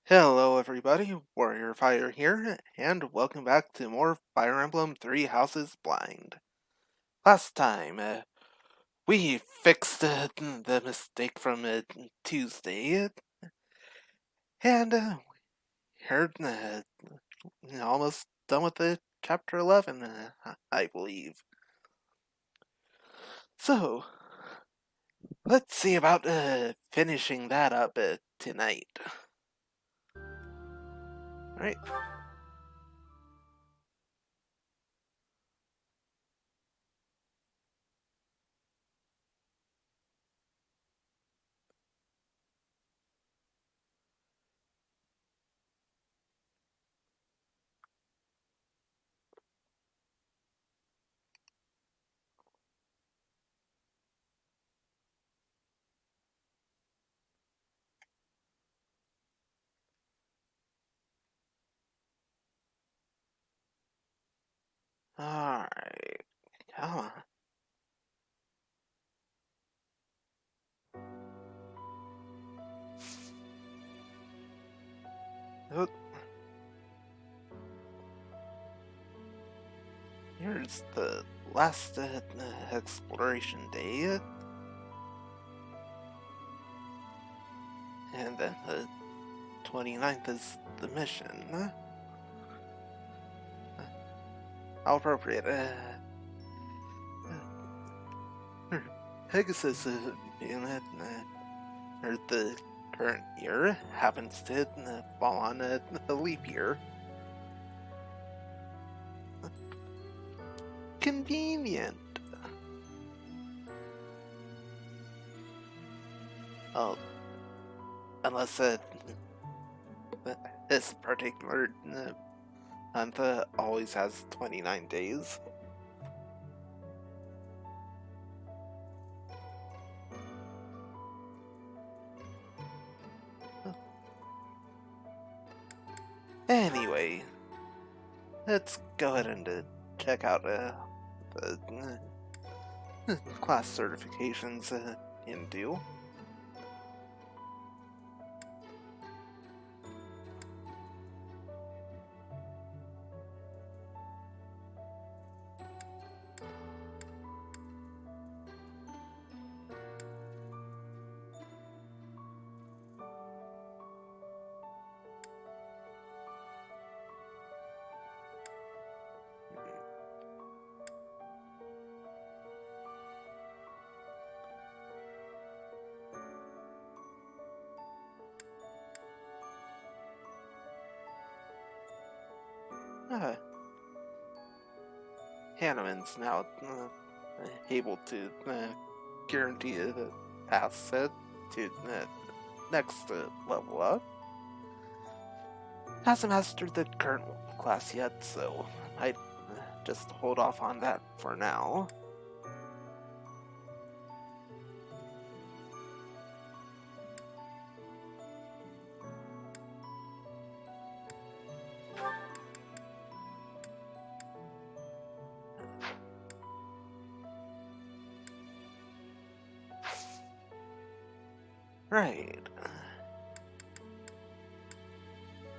Hello everybody, Warrior Fire here, and welcome back to more Fire Emblem Three Houses Blind. Last time, we fixed the mistake from Tuesday, and we're almost done with the Chapter 11, I believe. So, let's see about finishing that up tonight. Alright. Alright. Come on. Oh. Here's the last exploration day, and then the 29th is the mission. How appropriate. Pegasus unit, or the current year, happens to fall on a leap year. Convenient. Oh, unless this particular month always has 29 days. Anyway, let's go ahead and check out the class certifications in due. Hanneman's now able to guarantee a pass set to next level up. Hasn't mastered the current class yet, so I'd just hold off on that for now. Right.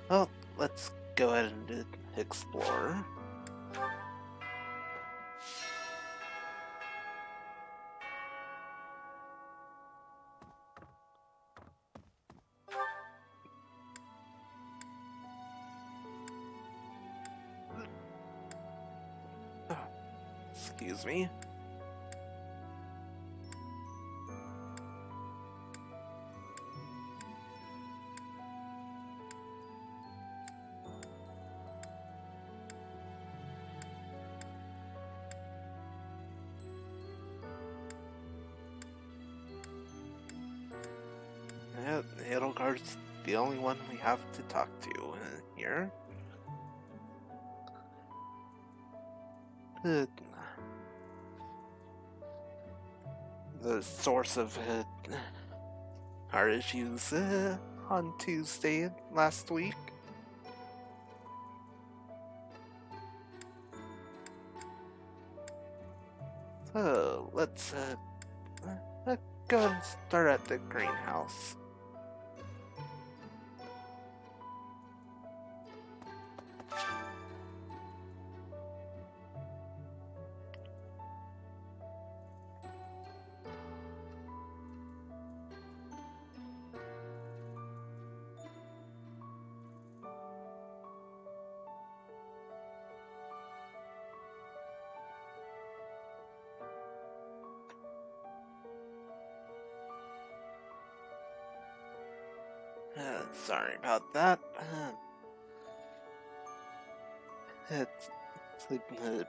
Well, let's go ahead and explore. Excuse me. Yeah, Edelgard's the only one we have to talk to here. The source of our issues on Tuesday last week. So let's go and start at the greenhouse. Sorry about that. It's like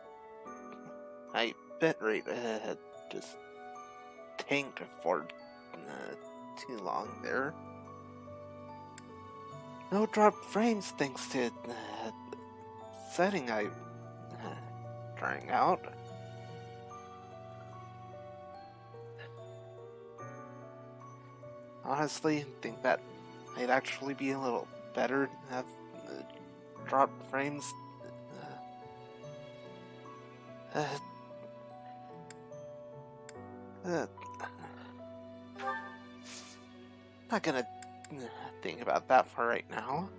my bitrate had just tanked for too long there. No dropped frames thanks to setting I trying out. Honestly, I think that might actually be a little better to have dropped frames. Not gonna think about that for right now.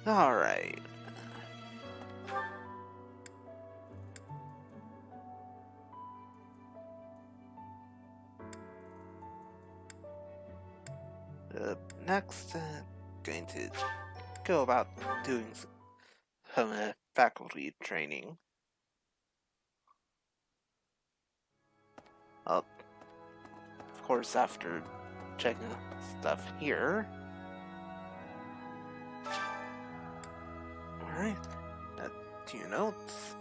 Alright. Next, going to go about doing some faculty training. Of course, after checking stuff here. Alright, 2 notes.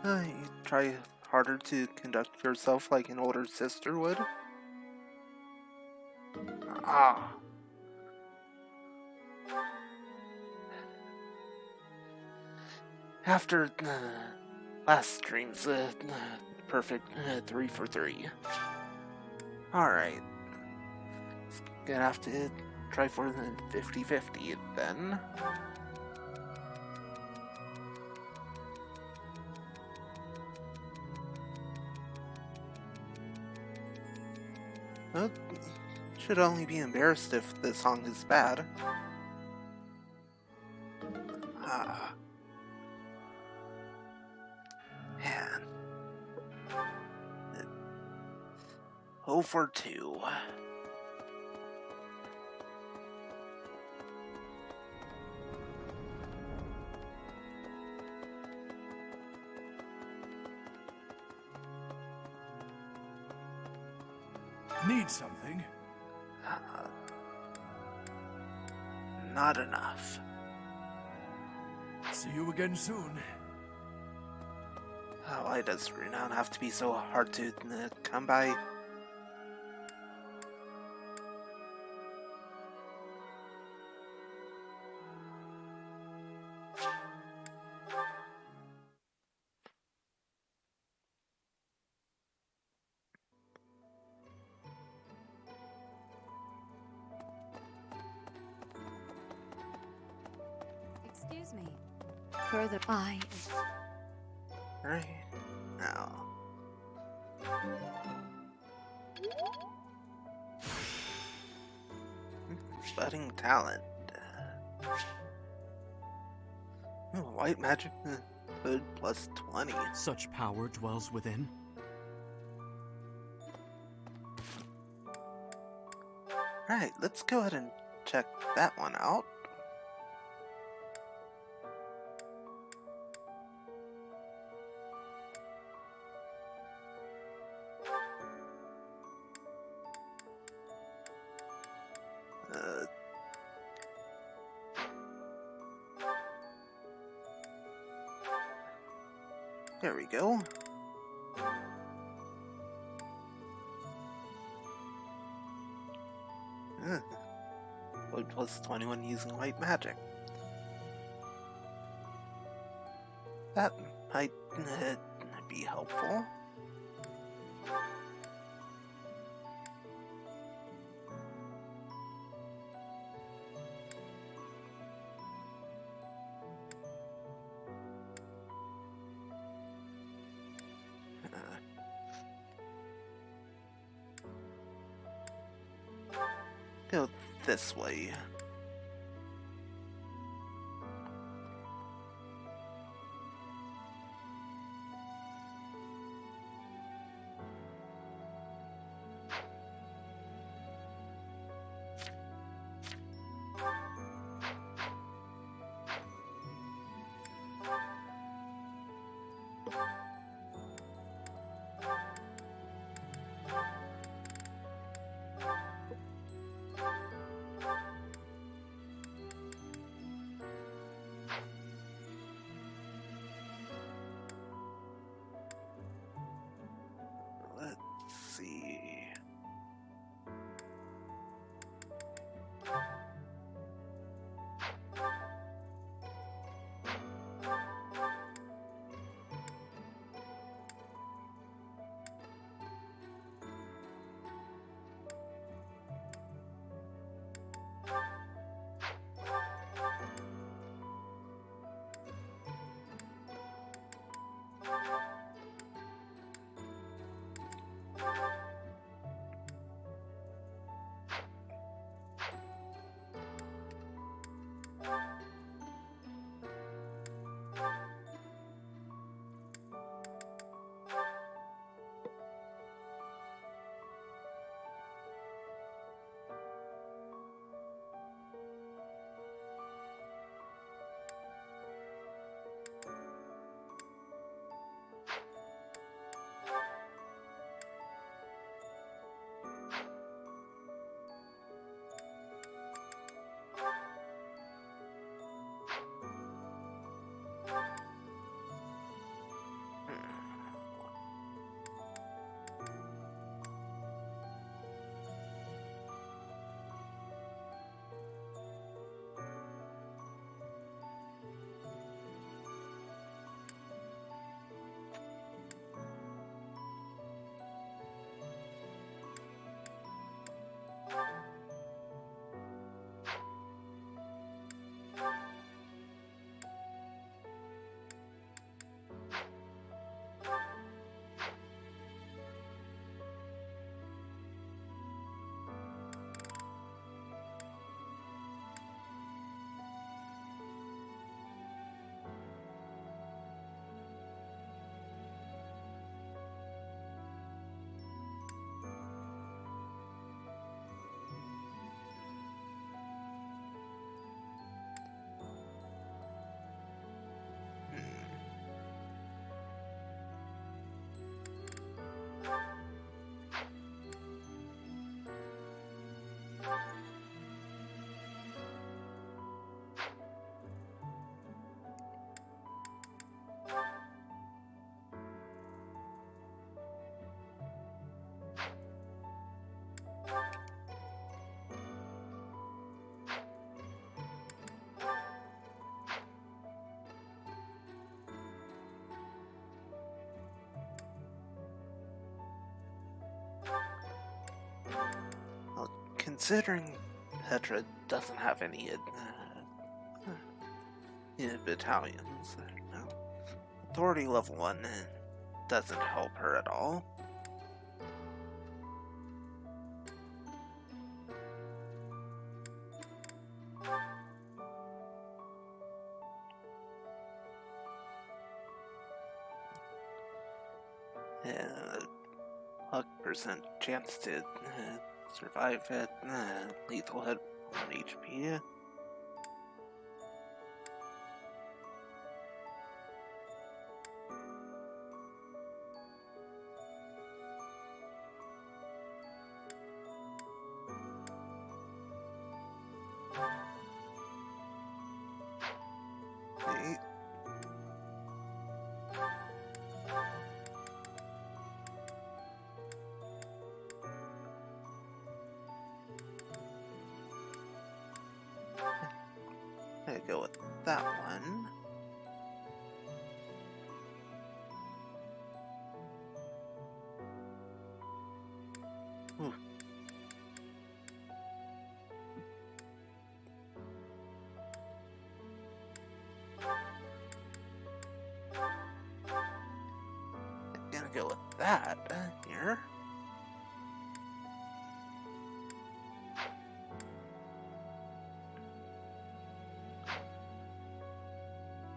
You try harder to conduct yourself like an older sister would. Ah. After last stream's perfect 3 for 3. Alright. Gonna have to try for the 50-50 then. Well, should only be embarrassed if the song is bad. Ah. Man. 0 for 2. Need something? Not enough. See you again soon. Why does renown have to be so hard to come by? Excuse me. Further by. Right now. Budding talent. White magic hood plus 20. Such power dwells within. Right, let's go ahead and check that one out. There we go. Void plus 21 using white magic. That might be helpful. go this way. Let's see. Considering Petra doesn't have any battalions, authority level 1 doesn't help her at all. Percent chance to survive at lethal hit 1 HP. Okay. I'm gonna go with that one. Ooh. I'm gonna go with that here.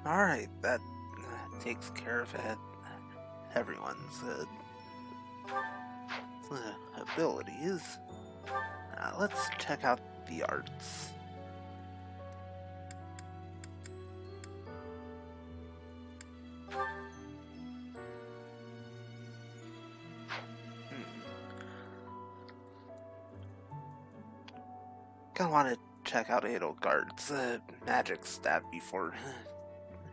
Alright, that takes care of everyone's abilities. Let's check out the arts. Gonna want to check out Edelgard's magic stat before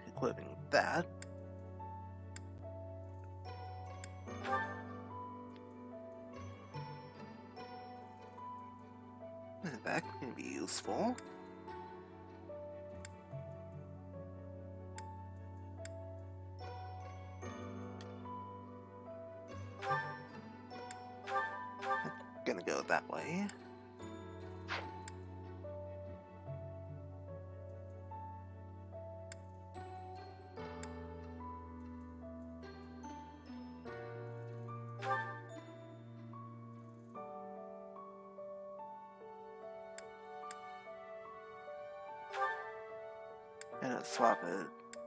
equipping that. That can be useful. Gonna go that way. Gonna swap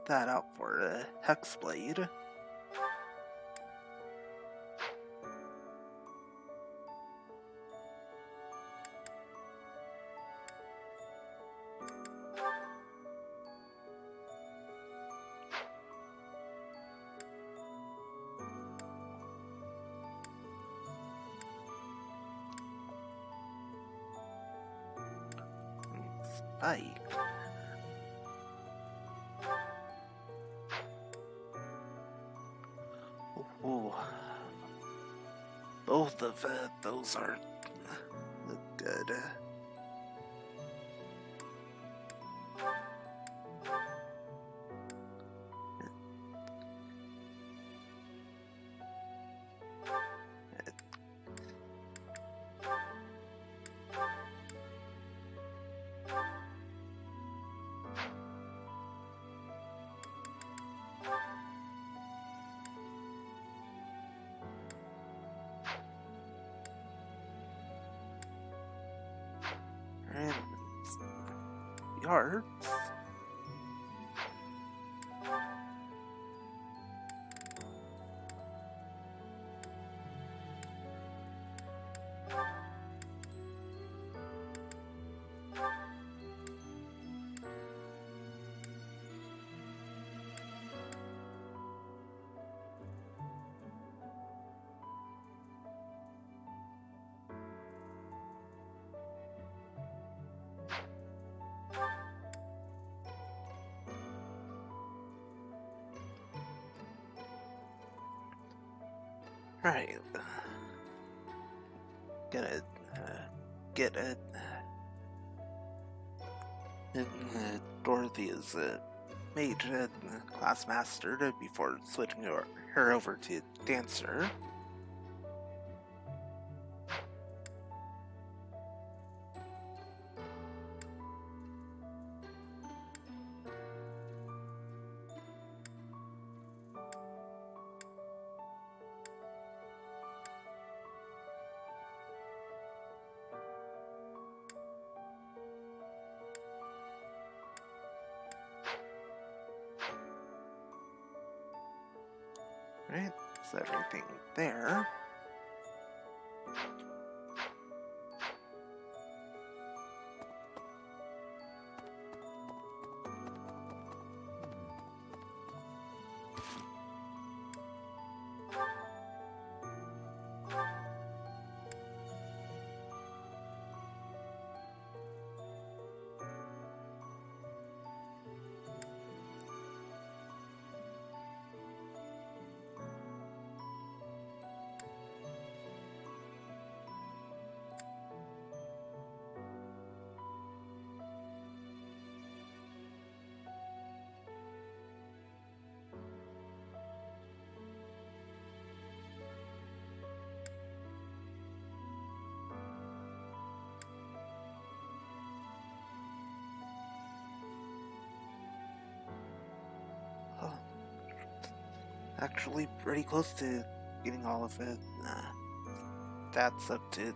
that out for a Hexblade. Spike. Ooh. Both of those are good. And yards. Right. Gonna get it. Dorothy's mage class mastered before switching her over to dancer. Right, that's everything there. Oh, actually, pretty close to getting all of it. That's up to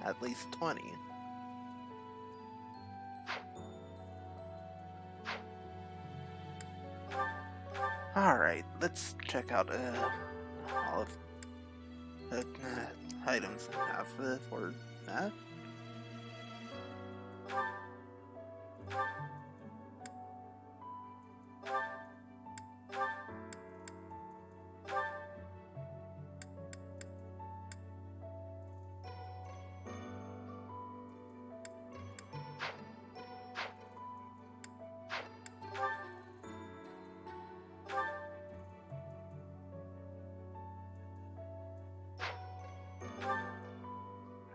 at least 20. Alright, let's check out all of the items I have for that.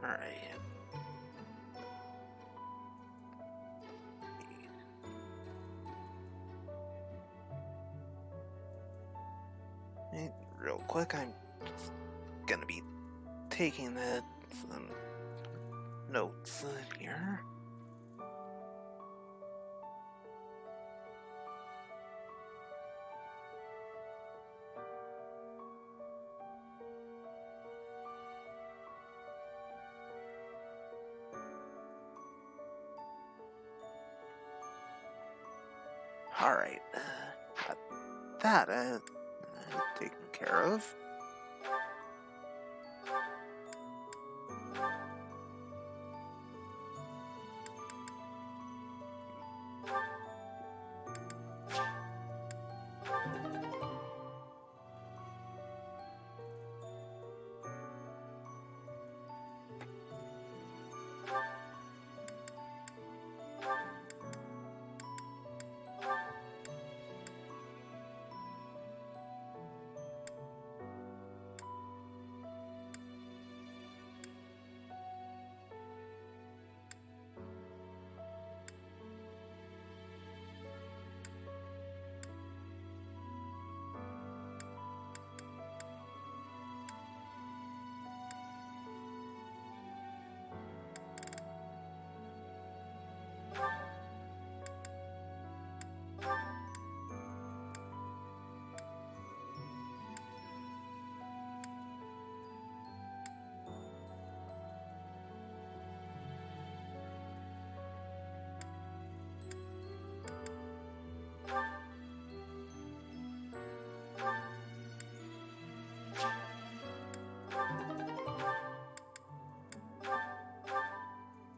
Alright. Real quick, I'm just gonna be taking some notes here. Alright, got that taken care of.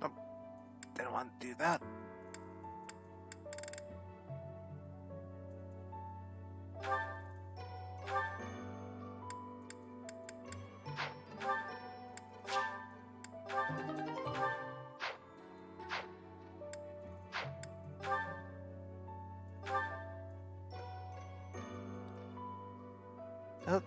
Oh, didn't want to do that. Oh,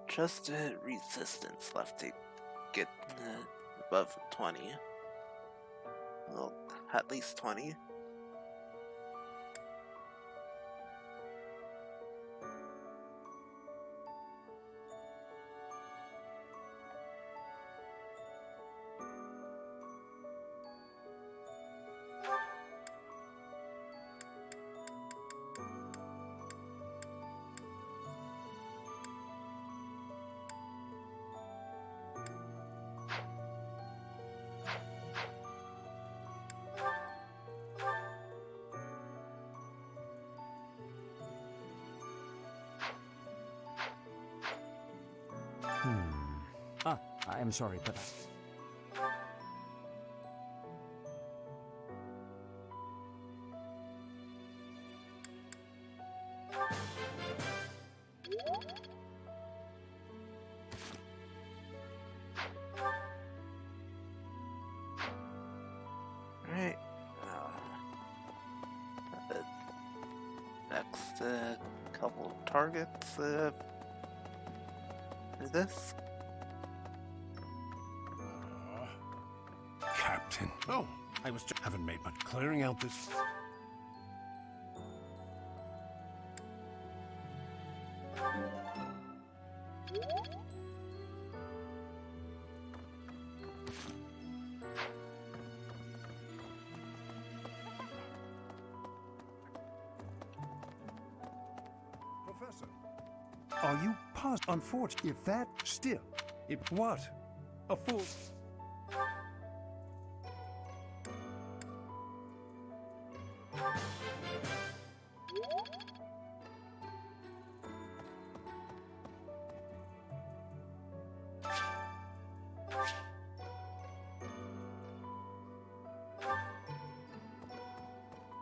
just resistance left to get above 20. Well, at least 20. I am sorry, but Alright. The next couple of targets for this. Captain. Oh, I was just haven't made much clearing out this. Are you positive? Unfortunate. If that still. What? A fool.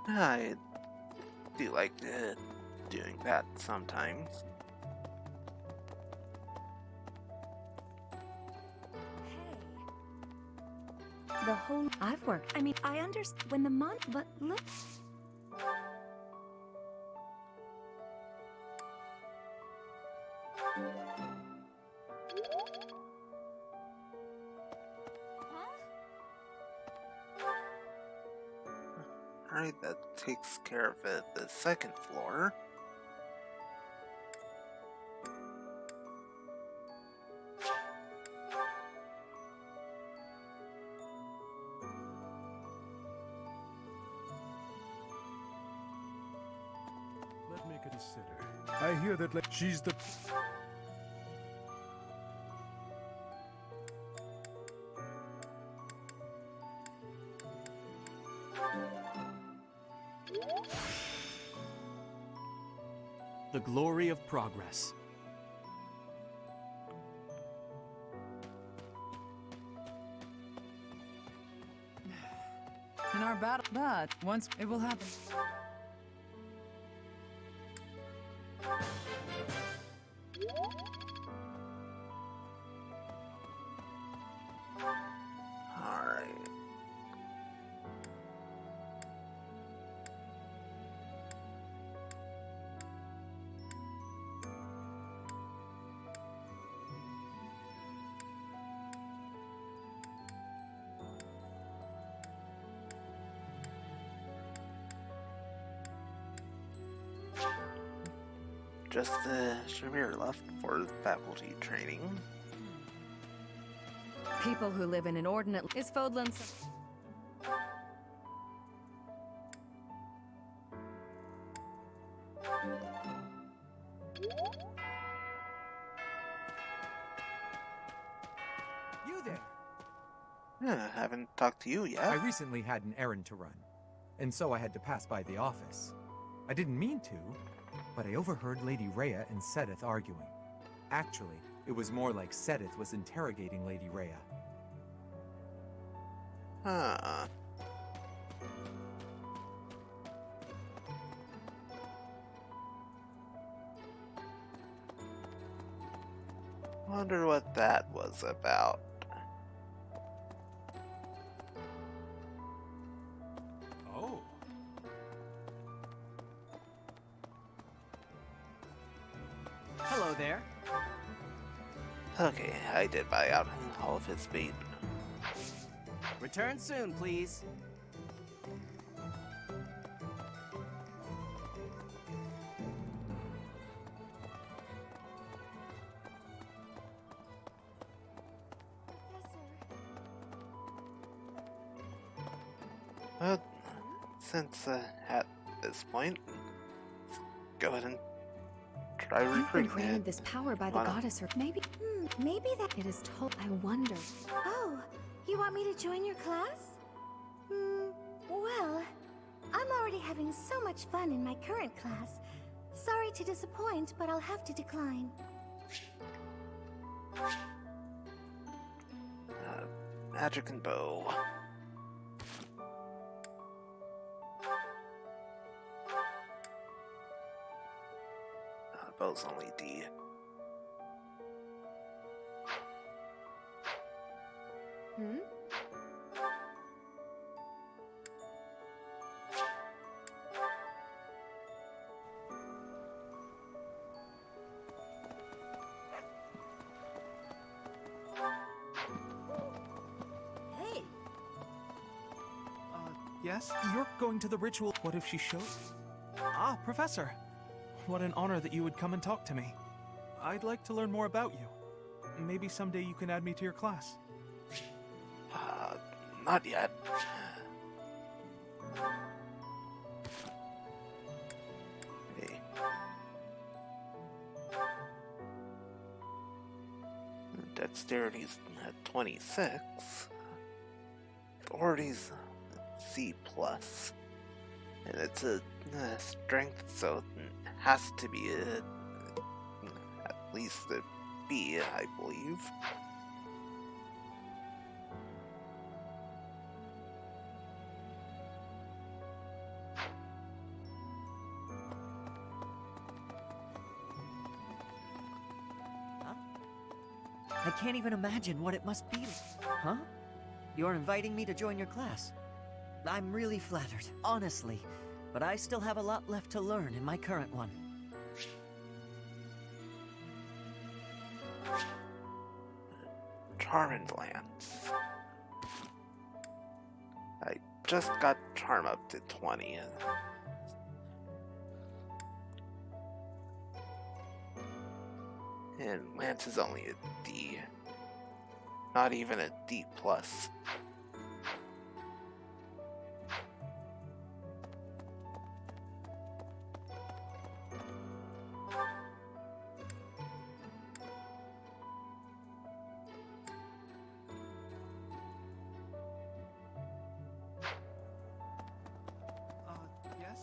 I do like doing that sometimes. Hey. The whole I've worked. I mean, I understand when the month, but look. Alright, that takes care of the second floor. Let me consider. I hear that she's the. The glory of progress. In our battle, but once it will happen. Alright. Just Shamir left for faculty training. People who live in inordinate is Fodlan's. You there? Yeah, haven't talked to you yet. I recently had an errand to run, and so I had to pass by the office. I didn't mean to, but I overheard Lady Rhea and Sedith arguing. Actually, it was more like Sedith was interrogating Lady Rhea. Huh. Wonder what that was about. Oh. Hello there. Okay, I did buy out all of his bait. Return soon, please. But since at this point, let's go ahead and try You've been recruiting granted it. this power by the Wanna- goddess, or maybe that it is told. I wonder. Oh, you want me to join your class? Well, I'm already having so much fun in my current class. Sorry to disappoint, but I'll have to decline. Magic and bow. Bow's only D. Hmm? Hey, Yes? You're going to the ritual. What if she shows? Ah, Professor. What an honor that you would come and talk to me. I'd like to learn more about you. Maybe someday you can add me to your class. Not yet. Hey. Dexterity's 26. Authority's C+. And it's a strength, so it has to be at least a B, I believe. I can't even imagine what it must be. Huh? You're inviting me to join your class? I'm really flattered, honestly. But I still have a lot left to learn in my current one. Charmed Lance. I just got Charm up to 20. And Lance is only a D. Not even a D+. Yes?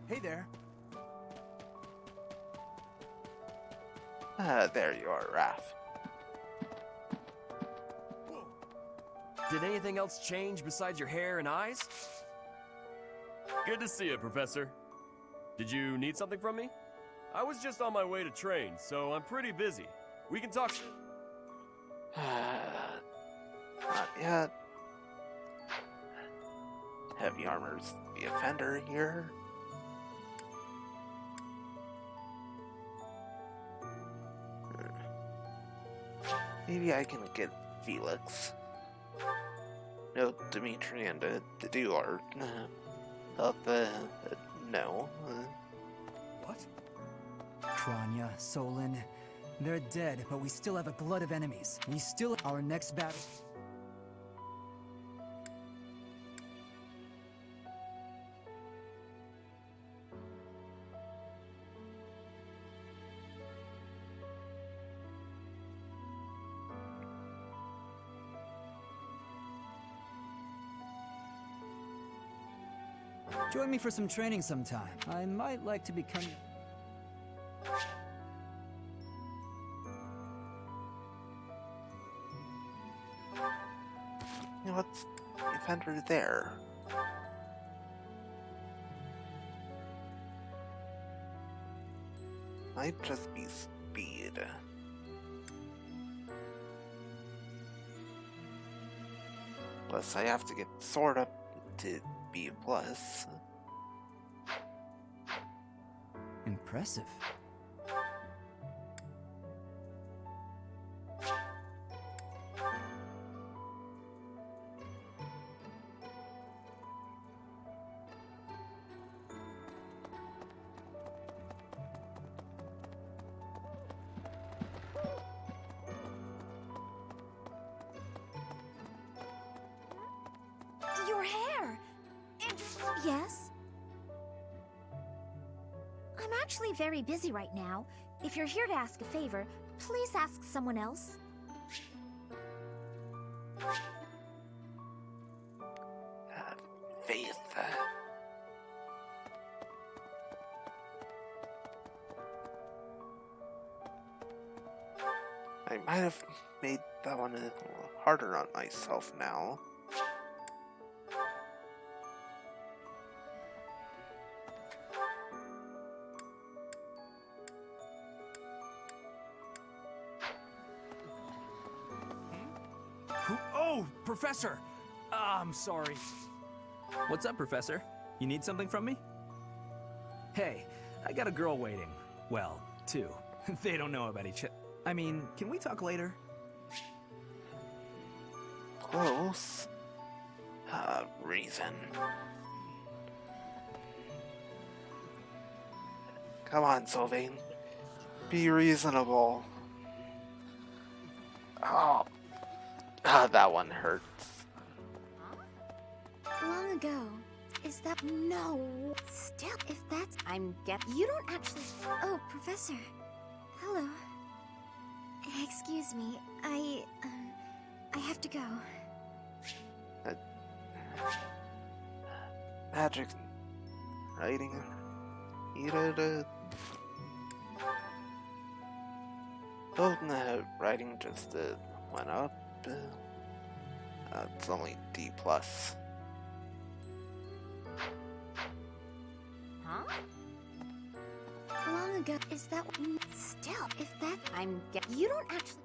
Hey there. There you are, Raph. Did anything else change besides your hair and eyes? Good to see you, Professor. Did you need something from me? I was just on my way to train, so I'm pretty busy. We can talk. Not yet. Heavy armor's the offender here. Maybe I can get Felix. No, Dimitri and the Duart. No. What? Kranya, Solon, they're dead, but we still have a glut of enemies. We still our next battle. Join me for some training sometime. I might like to become... You know, what's the offender there? Might just be speed. Plus, I have to get sword up to B+. Impressive. Your hair! Yes? I'm actually very busy right now. If you're here to ask a favor, please ask someone else. Faith. I might have made that one a little harder on myself now. Oh, Professor! I'm sorry. What's up, Professor? You need something from me? Hey, I got a girl waiting. Well, two. They don't know about each other. I mean, can we talk later? Close. Reason. Come on, Sylvain. Be reasonable. Oh. That one hurts. Long ago, is that no? Still, if that's you don't actually. Oh, Professor. Hello. Excuse me. I have to go. Magic writing needed. Well, writing just went up. It's only D+. Huh? Long ago, is that still? If that you don't actually.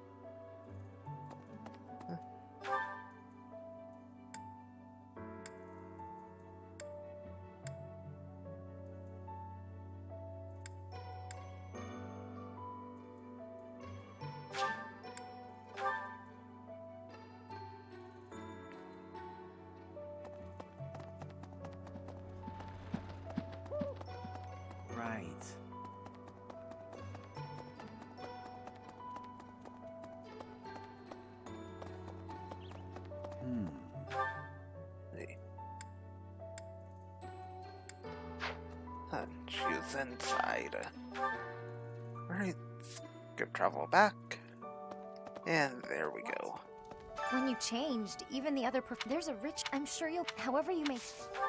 Right. Hey. Choose inside. Alright, skip travel back. And there we go. When you changed, even the other there's a rich. I'm sure you'll. However you may.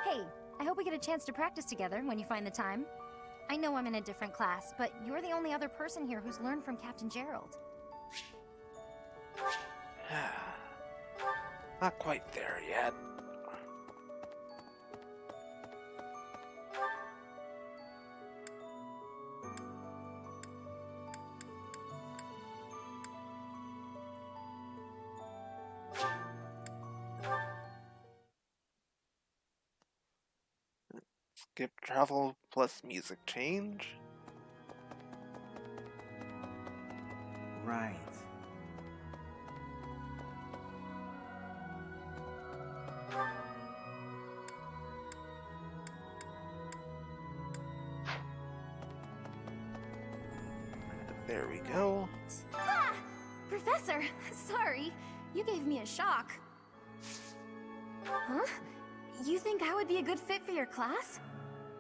Hey, I hope we get a chance to practice together when you find the time. I know I'm in a different class, but you're the only other person here who's learned from Captain Gerald. Not quite there yet. Skip travel plus music change. Right. There we go. Ah! Professor, sorry. You gave me a shock. Huh? You think I would be a good fit for your class?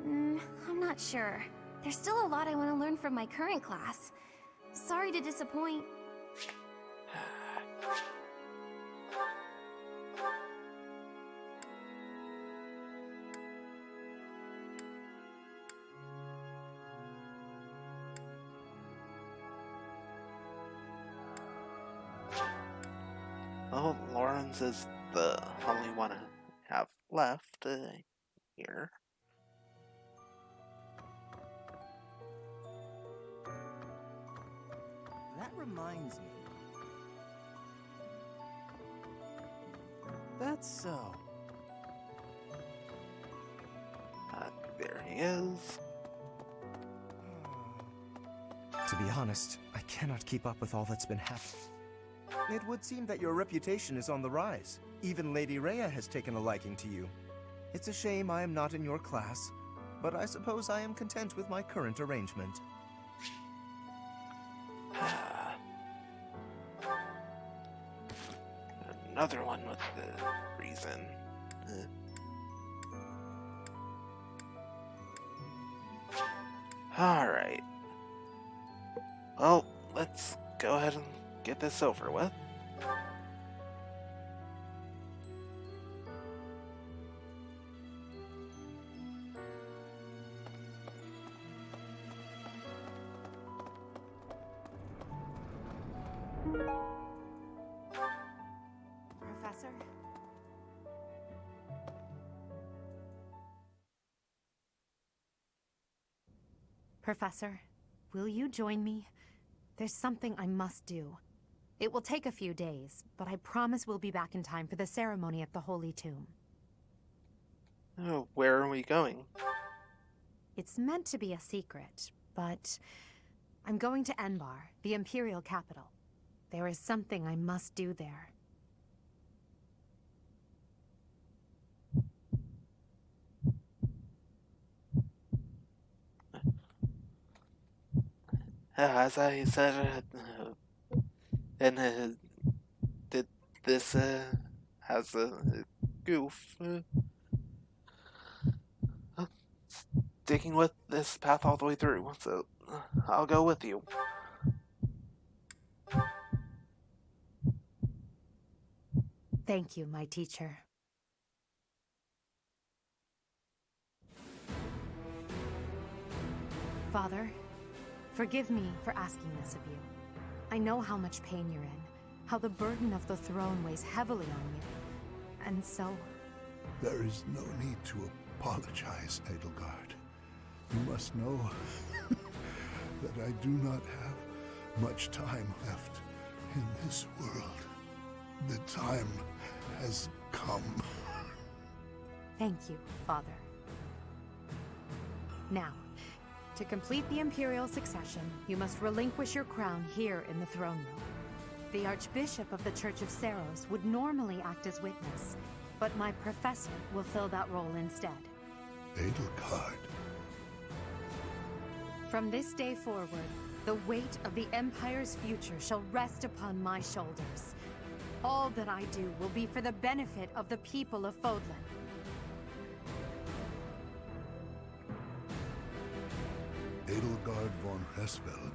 I'm not sure. There's still a lot I want to learn from my current class. Sorry to disappoint. Oh, Lawrence is the only one I have left here. That reminds me. That's so. There he is. To be honest, I cannot keep up with all that's been happening. It would seem that your reputation is on the rise. Even Lady Rhea has taken a liking to you. It's a shame I am not in your class, but I suppose I am content with my current arrangement. Another one with the reason. Alright. Well, let's go ahead and get this over with. Professor? Professor, will you join me? There's something I must do. It will take a few days, but I promise we'll be back in time for the ceremony at the Holy Tomb. Oh, where are we going? It's meant to be a secret, but I'm going to Enbar, the Imperial capital. There is something I must do there. As I said, and did this as a goof. sticking with this path all the way through, so I'll go with you. Thank you, my teacher. Father, forgive me for asking this of you. I know how much pain you're in, how the burden of the throne weighs heavily on you. And so... There is no need to apologize, Edelgard. You must know that I do not have much time left in this world. The time has come. Thank you, Father. Now, to complete the Imperial succession, you must relinquish your crown here in the throne room. The Archbishop of the Church of Seiros would normally act as witness, but my professor will fill that role instead. Edelgard. From this day forward, the weight of the Empire's future shall rest upon my shoulders. All that I do will be for the benefit of the people of Fodlan. Edelgard von Hesvelg,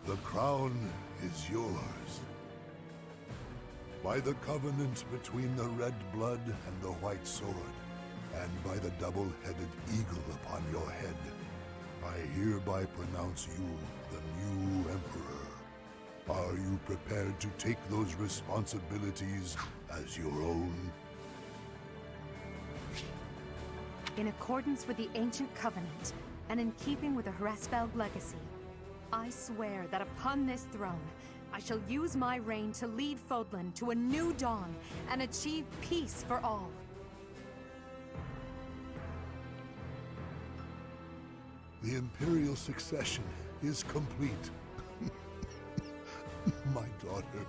the crown is yours. By the covenant between the red blood and the white sword, and by the double-headed eagle upon your head, I hereby pronounce you the new Emperor. Are you prepared to take those responsibilities as your own? In accordance with the ancient covenant, and in keeping with the Hresvelg legacy, I swear that upon this throne, I shall use my reign to lead Fodlan to a new dawn and achieve peace for all. The Imperial succession is complete. My daughter,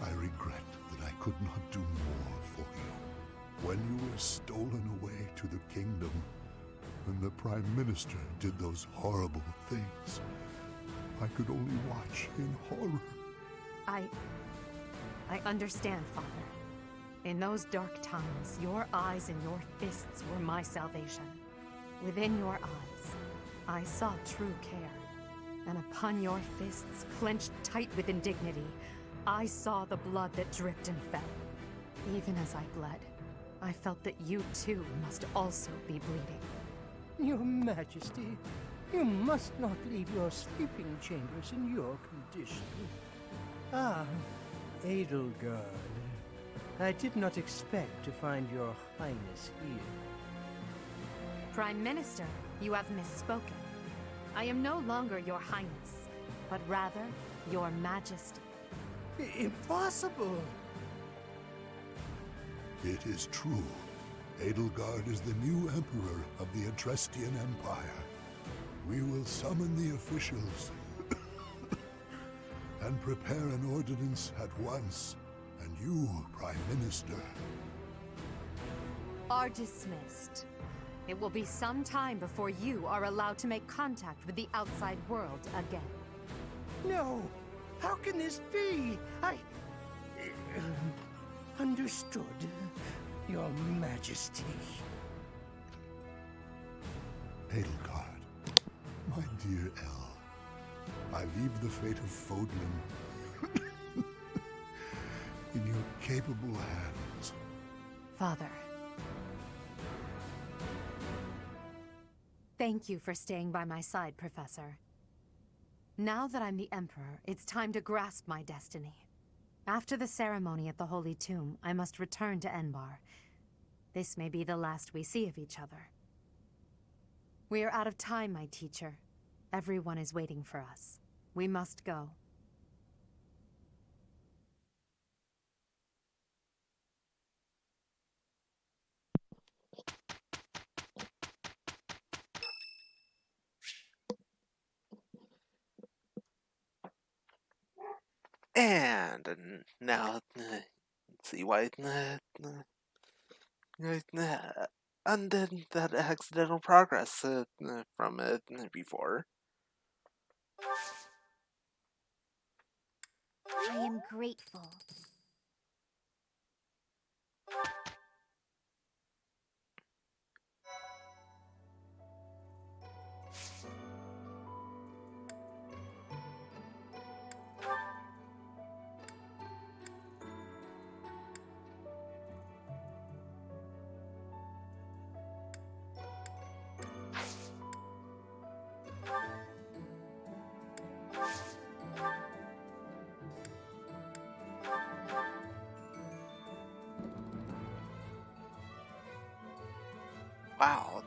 I regret that I could not do more for you. When you were stolen away to the kingdom, when the Prime Minister did those horrible things, I could only watch in horror. I understand, Father. In those dark times, your eyes and your fists were my salvation. Within your eyes, I saw true care. And upon your fists, clenched tight with indignity, I saw the blood that dripped and fell. Even as I bled, I felt that you too must also be bleeding. Your Majesty, you must not leave your sleeping chambers in your condition. Ah, Edelgard. I did not expect to find your Highness here. Prime Minister, you have misspoken. I am no longer your Highness, but rather your Majesty. Impossible! It is true. Edelgard is the new Emperor of the Adrestian Empire. We will summon the officials and prepare an ordinance at once. And you, Prime Minister, are dismissed. It will be some time before you are allowed to make contact with the outside world again. No! How can this be? Understood, Your Majesty. Edelgard, my dear Elle, I leave the fate of Fodlan in your capable hands. Father. Thank you for staying by my side, Professor. Now that I'm the Emperor, it's time to grasp my destiny. After the ceremony at the Holy Tomb, I must return to Enbar. This may be the last we see of each other. We are out of time, my teacher. Everyone is waiting for us. We must go. And now, let's see why undid that accidental progress from before. I am grateful. Wow.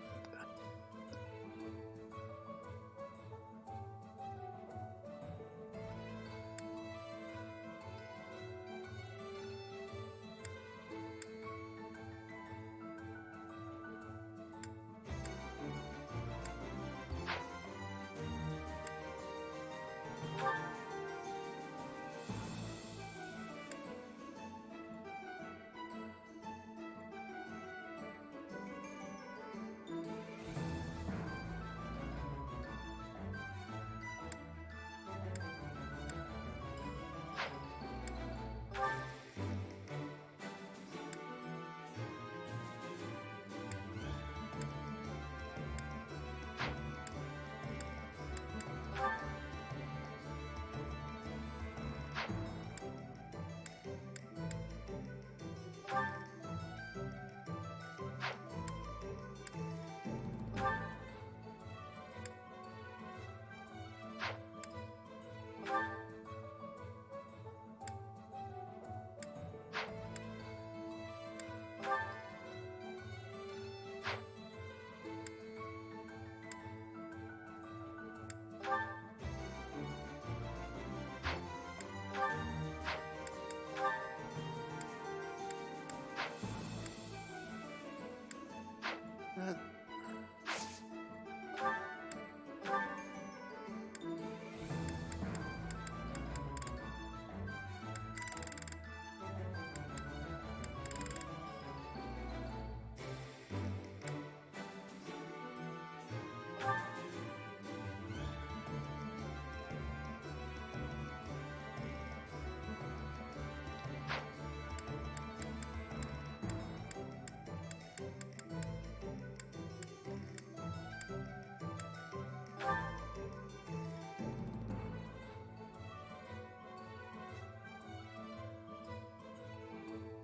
Uh,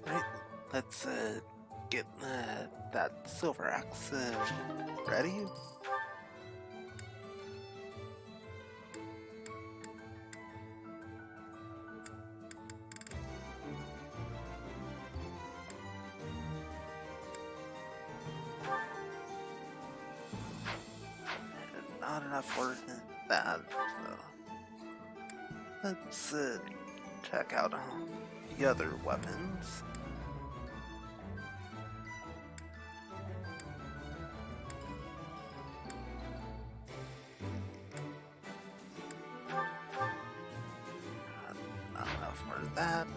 right, let's get that silver axe ready. Not enough for that. So let's check out the other weapons. Not enough for that.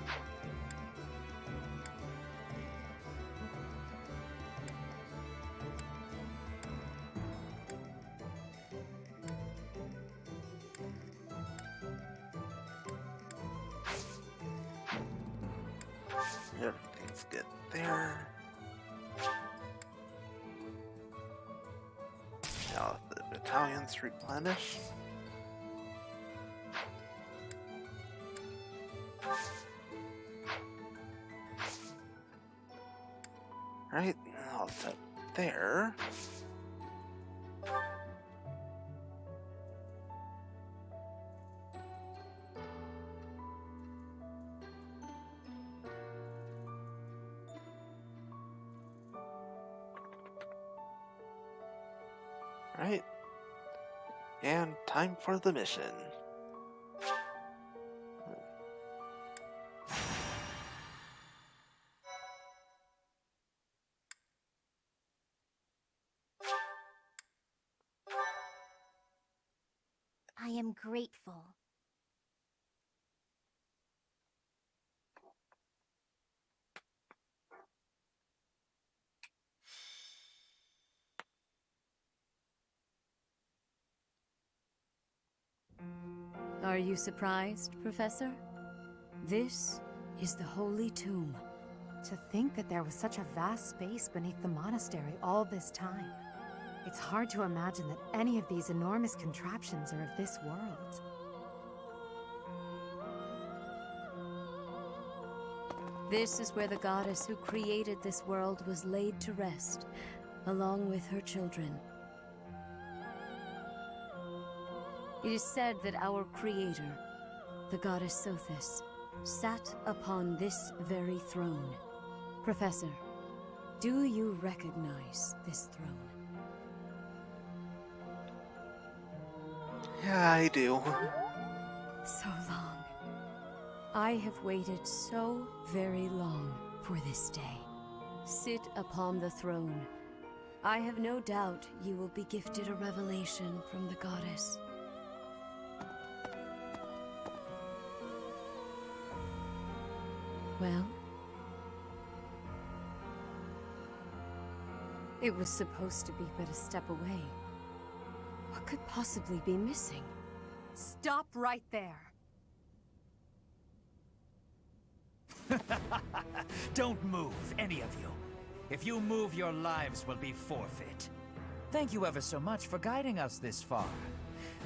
Everything's good there. Now the battalion's replenished. Right, all set there. Right, and time for the mission. I am grateful. Are you surprised, Professor? This is the Holy Tomb. To think that there was such a vast space beneath the monastery all this time. It's hard to imagine that any of these enormous contraptions are of this world. This is where the goddess who created this world was laid to rest, along with her children. It is said that our creator, the goddess Sothis, sat upon this very throne. Professor, Do you recognize this throne? Yeah, I do. So long. I have waited so very long for this day. Sit upon the throne. I have no doubt you will be gifted a revelation from the goddess. Well? It was supposed to be but a step away. What could possibly be missing? Stop right there. Don't move, any of you. If you move, your lives will be forfeit. Thank you ever so much for guiding us this far.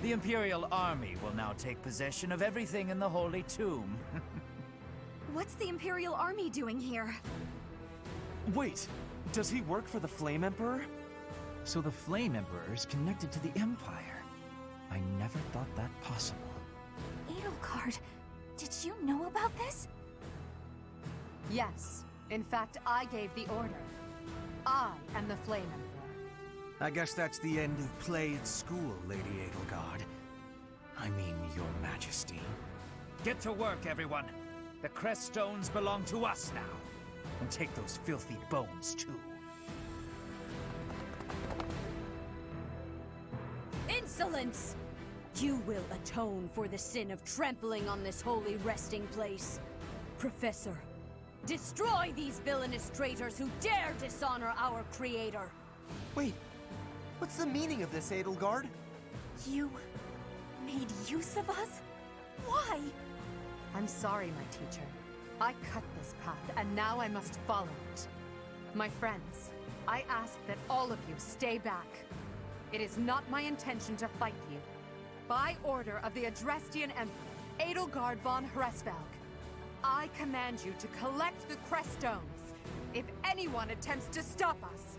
The Imperial Army will now take possession of everything in the Holy Tomb. What's the Imperial Army doing here? Wait, does he work for the Flame Emperor? So the Flame Emperor is connected to the Empire. I never thought that possible. Edelgard, did you know about this? Yes. In fact, I gave the order. I am the Flame Emperor. I guess that's the end of play at school, Lady Edelgard. I mean, Your Majesty. Get to work, everyone. The crest stones belong to us now. And take those filthy bones, too. Insolence! You will atone for the sin of trampling on this holy resting place. Professor, destroy these villainous traitors who dare dishonor our creator! Wait, what's the meaning of this, Edelgard? You made use of us? Why? I'm sorry, my teacher. I cut this path, and now I must follow it. My friends, I ask that all of you stay back. It is not my intention to fight you. By order of the Adrestian Emperor, Edelgard von Hresvelg, I command you to collect the crest stones. If anyone attempts to stop us,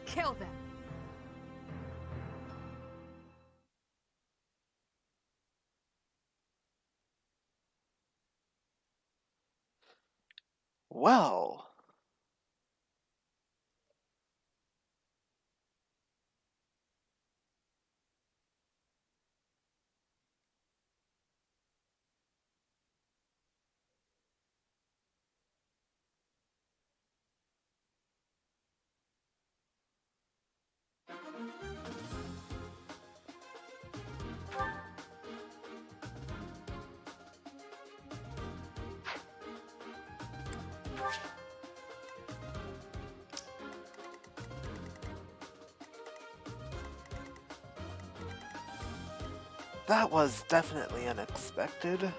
kill them. Well, that was definitely unexpected.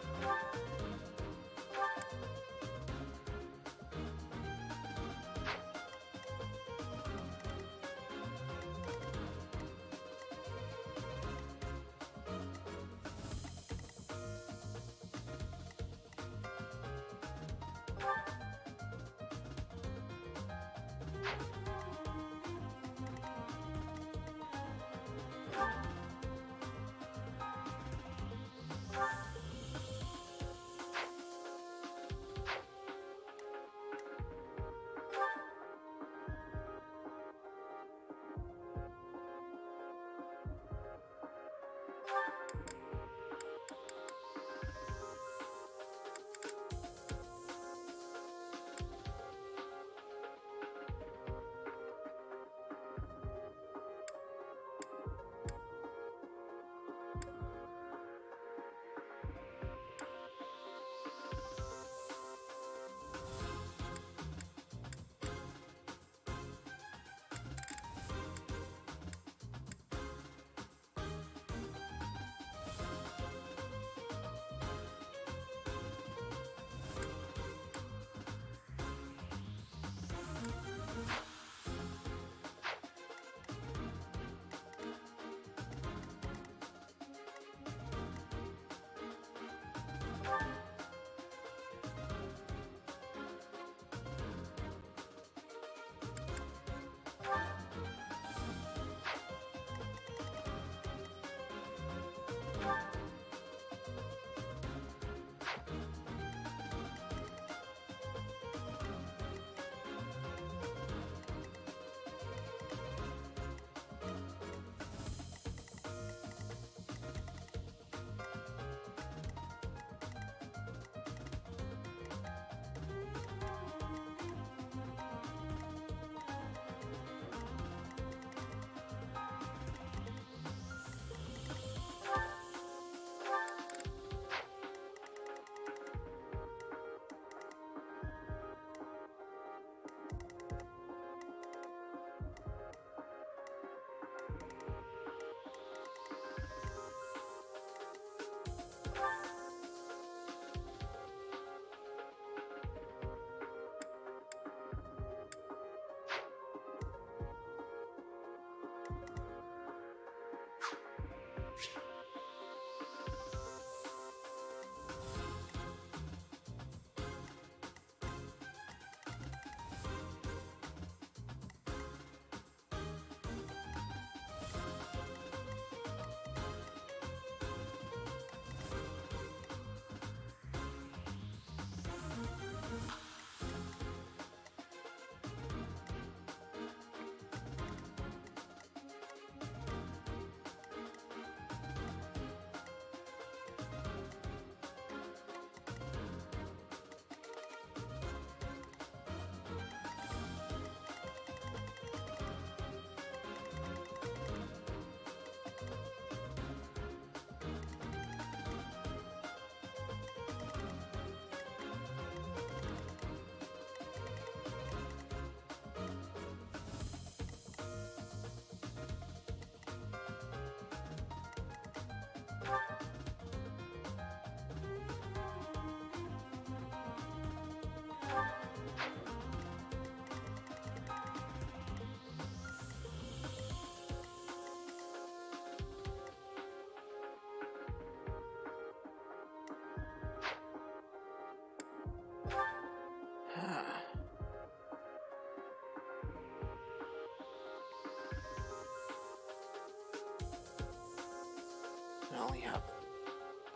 only have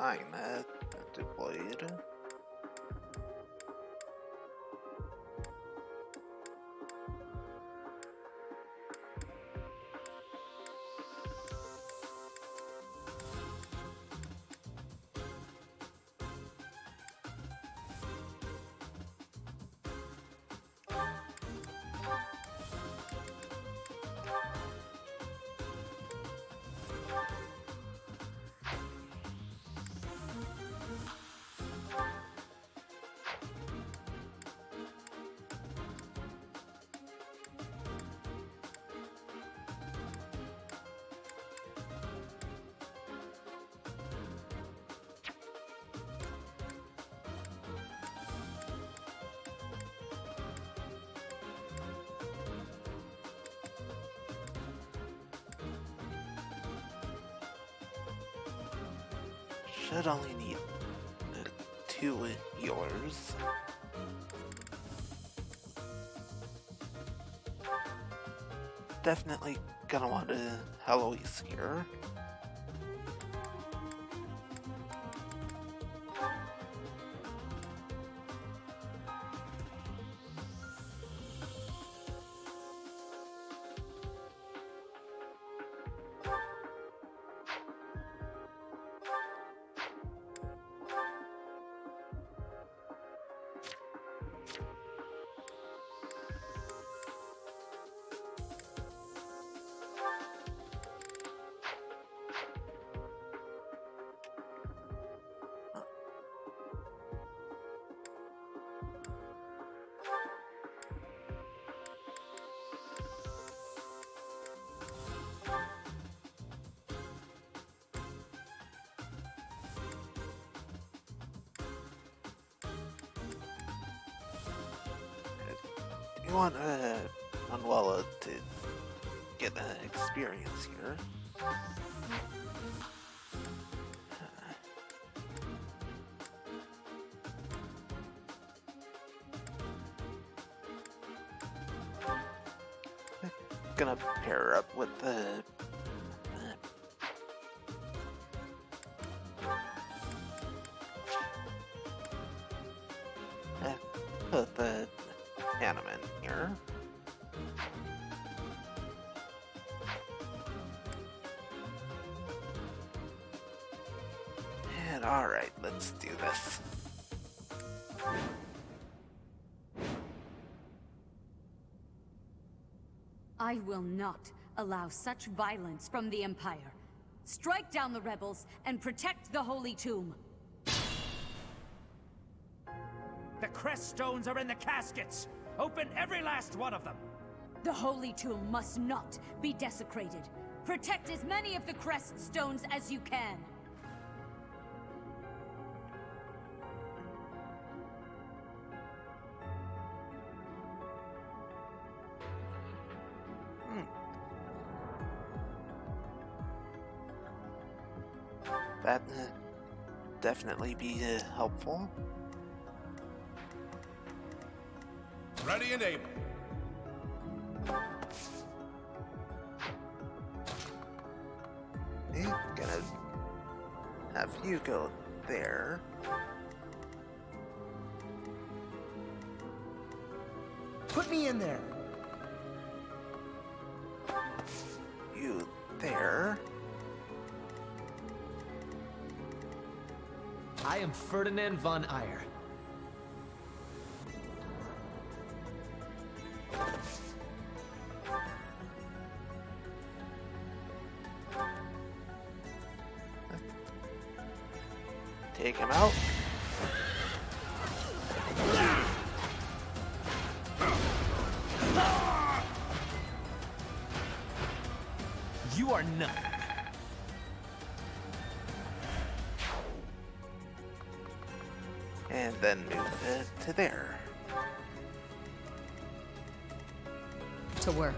9 deployed. Should only need 2 healers. Definitely gonna want to Heloise here. You want Manuela to get experience here. Gonna pair her up with the put the Hanneman here. And alright, let's do this. I will not allow such violence from the Empire. Strike down the rebels and protect the Holy Tomb. The crest stones are in the caskets! Open every last one of them! The Holy Tomb must not be desecrated. Protect as many of the crest stones as you can. That definitely be helpful. Ready and able. I'm gonna have you go there. Put me in there. You there. I am Ferdinand von Eyre. Take him out. You are not. And then move it to there. To work.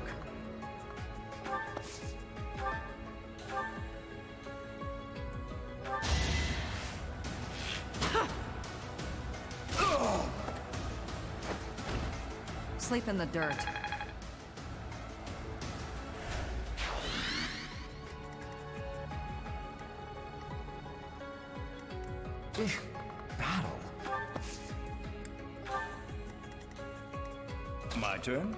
Sleep in the dirt. Battle. My turn?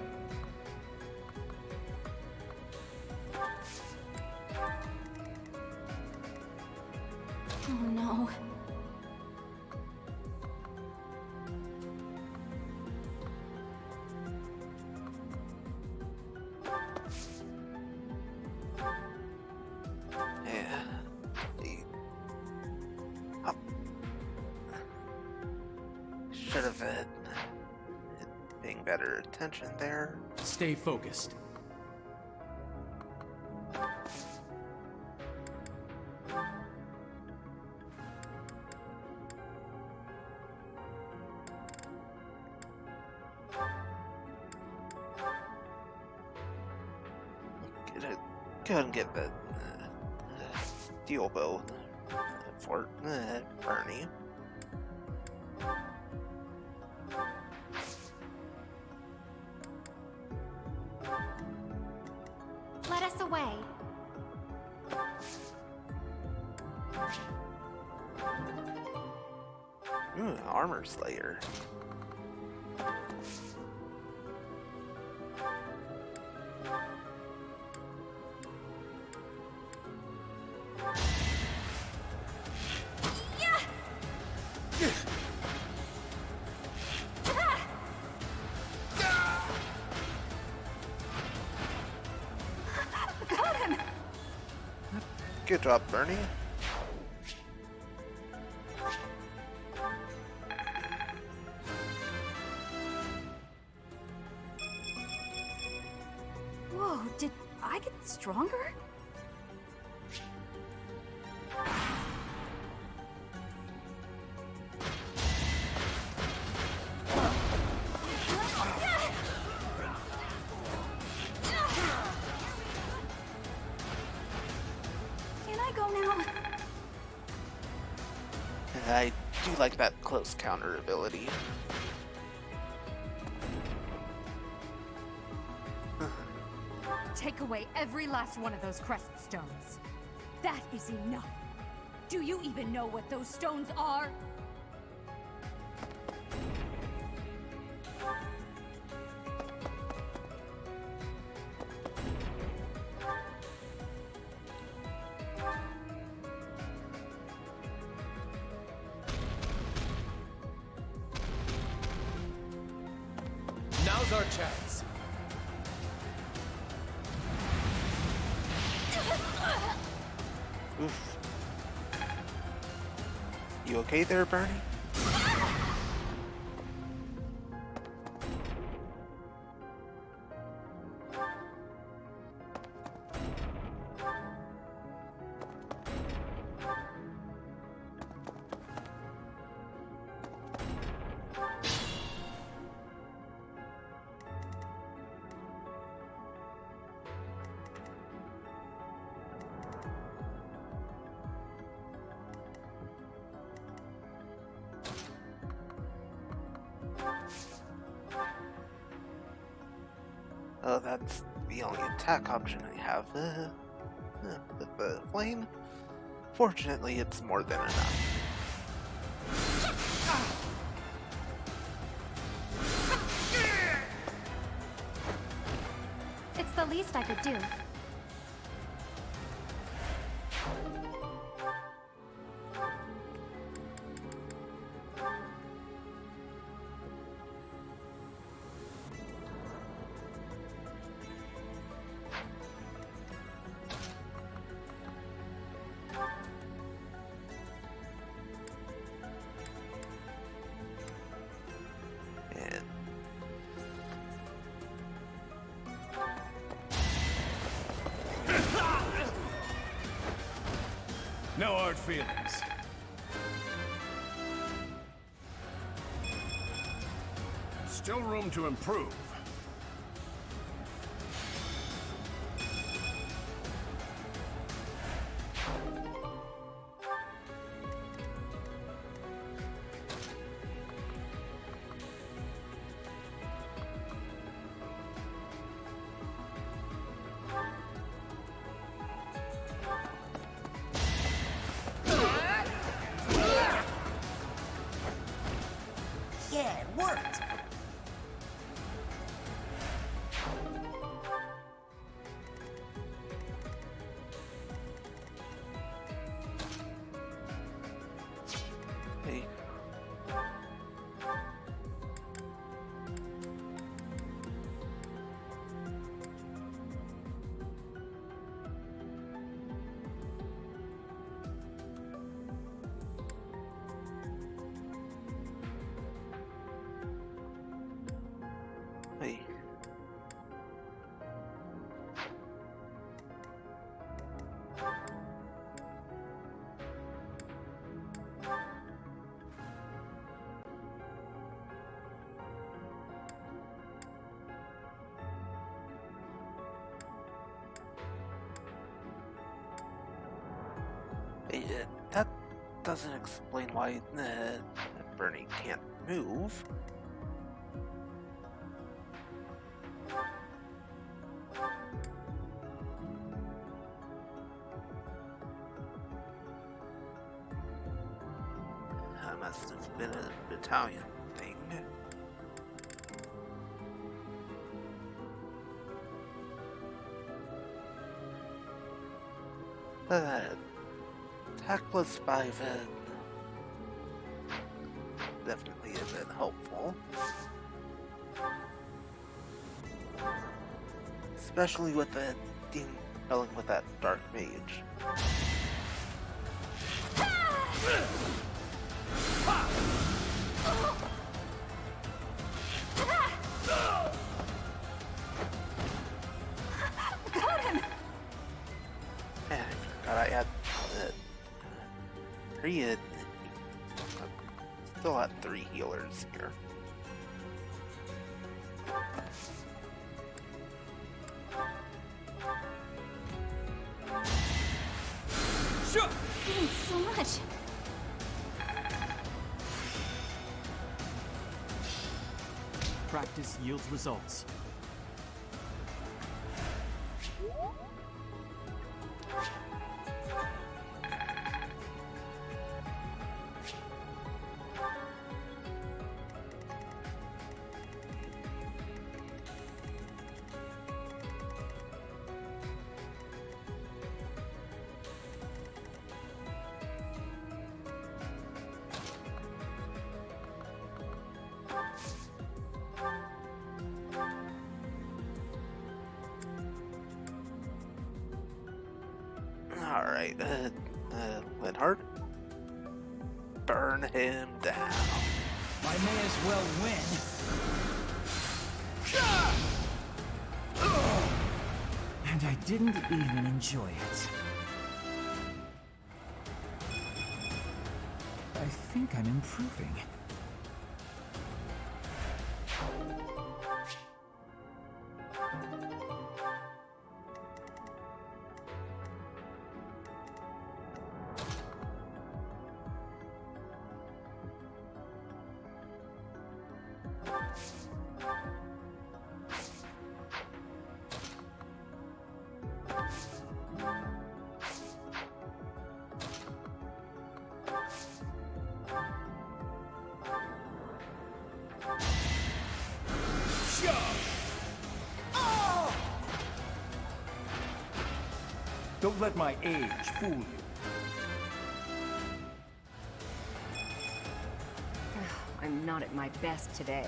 Oh no. Yeah. Oh. Should have been paying better attention there. Stay focused. Go ahead and get the steel bow for Bernie. Let us away. Armor Slayer. Got him! Good job, Bernie. Whoa, did I get stronger? Can I go now? I do like that close counter ability. Take away every last one of those crest stones. That is enough. Do you even know what those stones are? Now's our chance. Oof. You okay there, Bernie? Oh, that's the only attack option I have with the flame. Fortunately, it's more than enough. It's the least I could do. And No hard feelings. Still room to improve. Yeah, it worked! Hey. Hey. Hey, that doesn't explain why Bernie can't move. That must have been a battalion thing. Attack plus 5 definitely has been helpful. Especially with the dealing with that dark mage. Got him! Man, I forgot I had three. Still had 3 healers here. Sure! Thanks so much. Practice yields results. Alright, Linhardt. Burn him down. I may as well win. And I didn't even enjoy it. I think I'm improving. Don't let my age fool you. I'm not at my best today.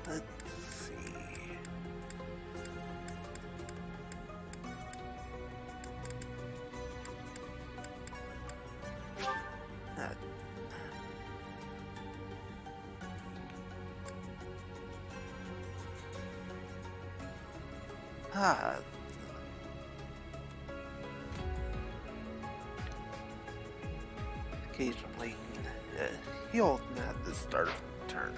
Let's see. Ah. Occasionally, heal at the start of the turn.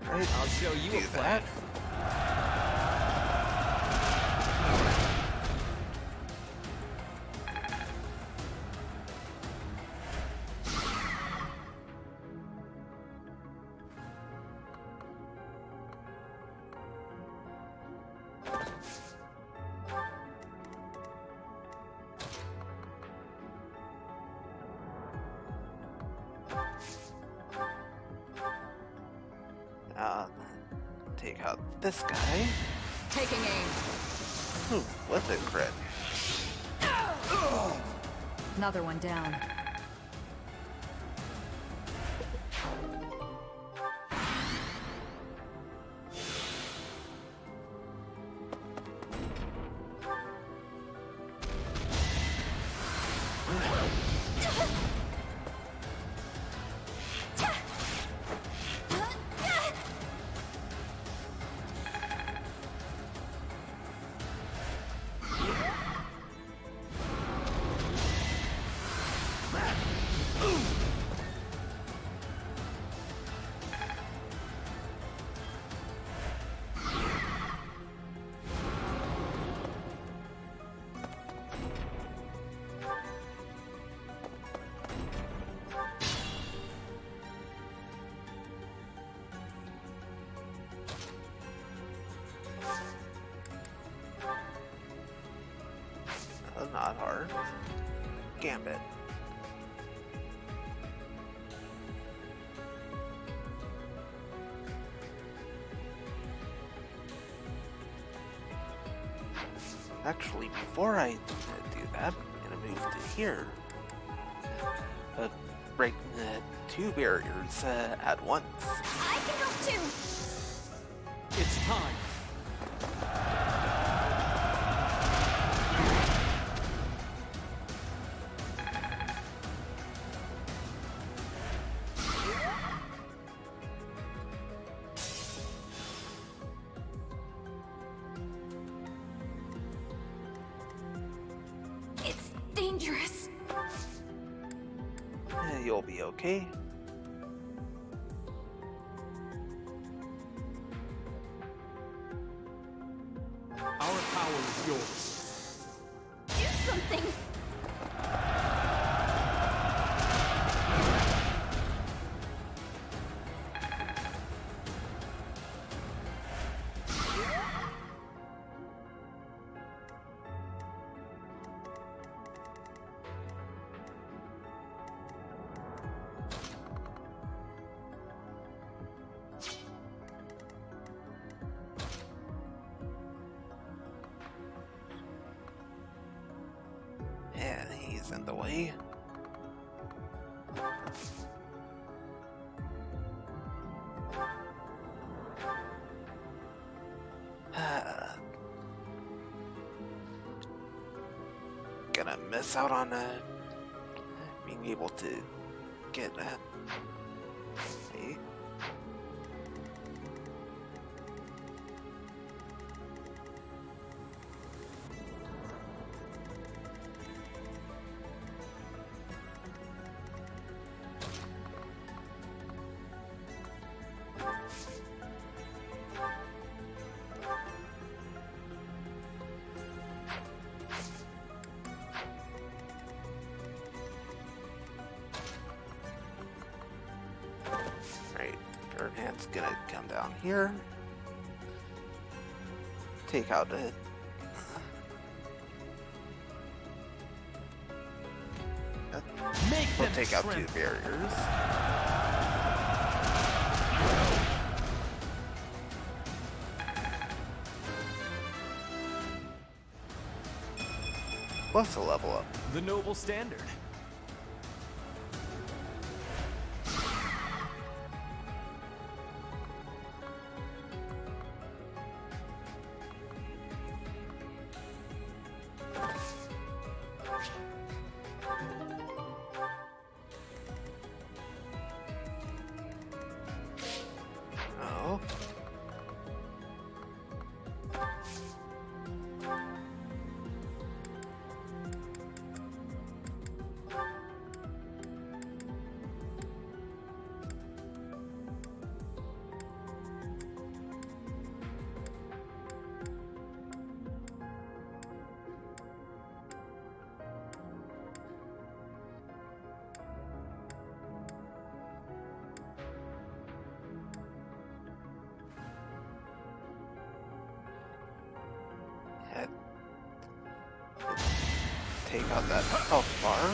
Right, I'll show you do a plan. Take out this guy. Taking aim. Ooh, what a crit. Another one down. Not hard. Gambit. Actually, before I do that, I'm gonna move to here. Break the two barriers at once. I can help too! It's time. It's dangerous. You'll be okay. Our power is yours. Do something! Yeah, he's in the way. Gonna miss out on being able to get hey. Right, Birdhand's gonna come down here. Take out it. We'll take out two barriers. Plus a level up. The noble standard. Oh. take out that health bar.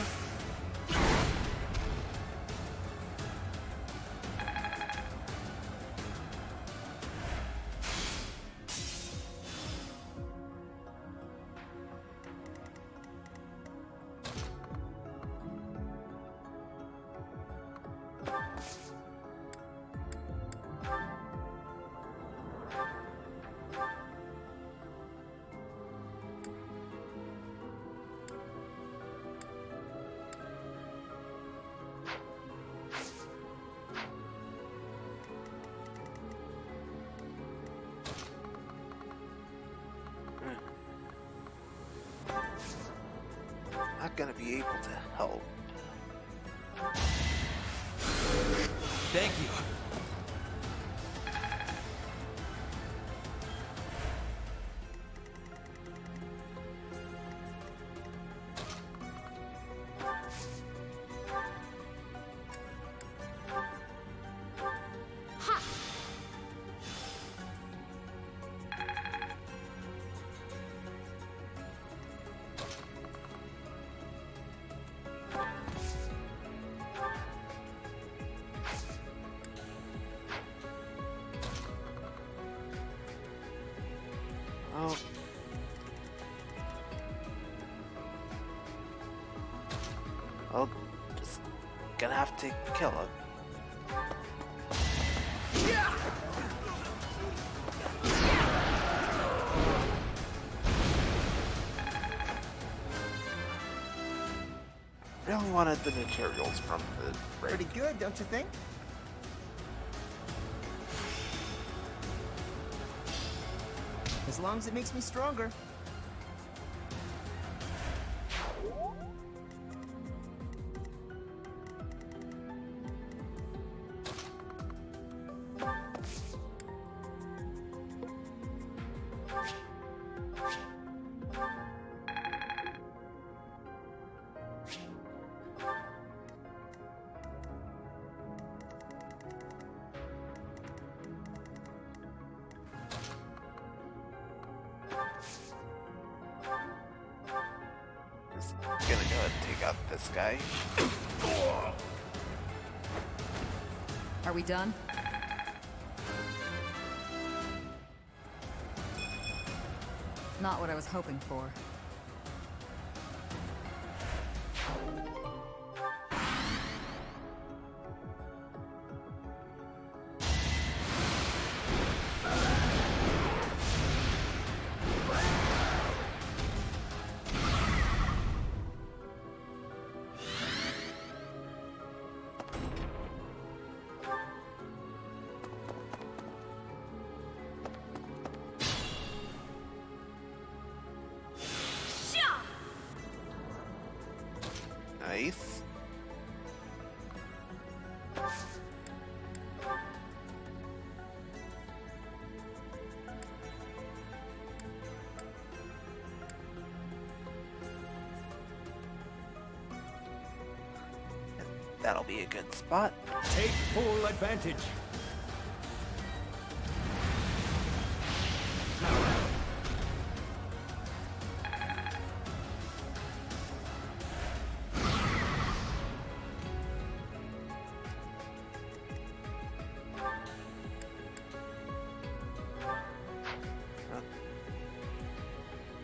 Not gonna be able to help. Thank you. Oh. Well, just gonna have to kill it. Really wanted the materials from the raid. Pretty good, don't you think? As long as it makes me stronger. Gonna go ahead and take out this guy. Are we done? Not what I was hoping for. Nice. That'll be a good spot. Take full advantage.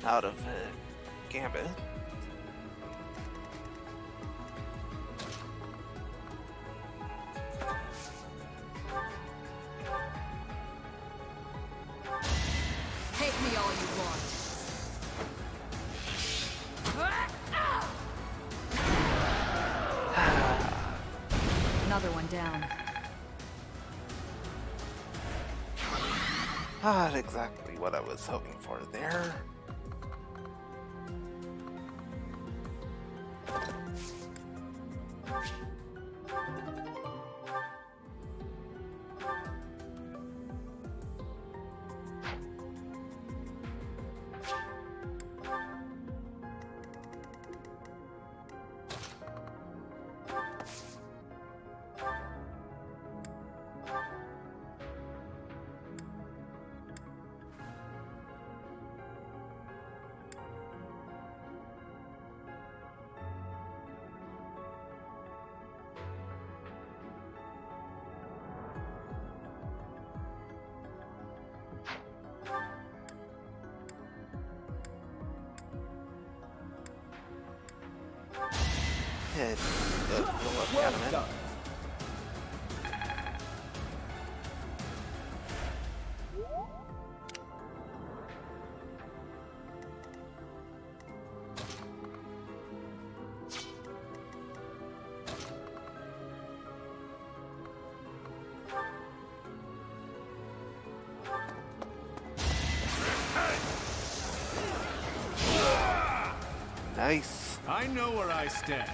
Out of Gambit. Take me all you want. Another one down. Not exactly what I was hoping for there. We'll look Well at him. done. Nice. I know where I stand.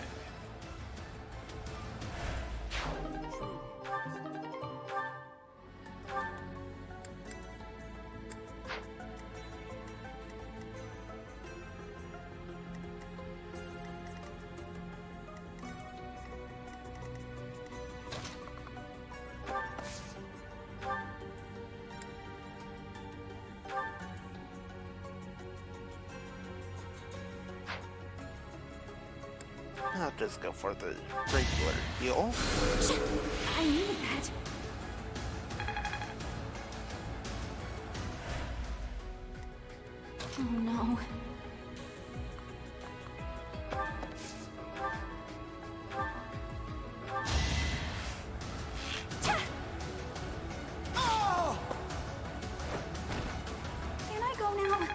I'll just go for the regular heal. I need that. Oh no. Can I go now?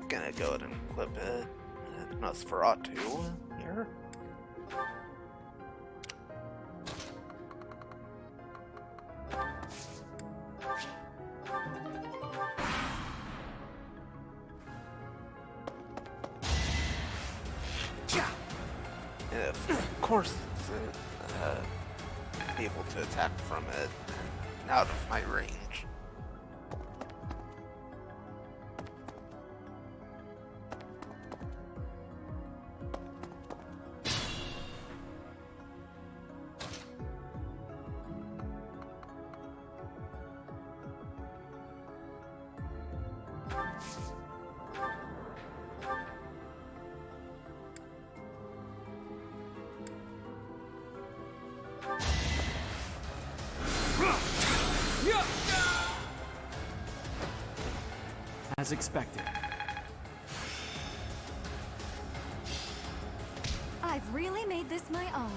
Gonna go ahead and clip it. Nosferatu here. Of course, it's able to attack from it out of my range. As expected. I've really made this my own.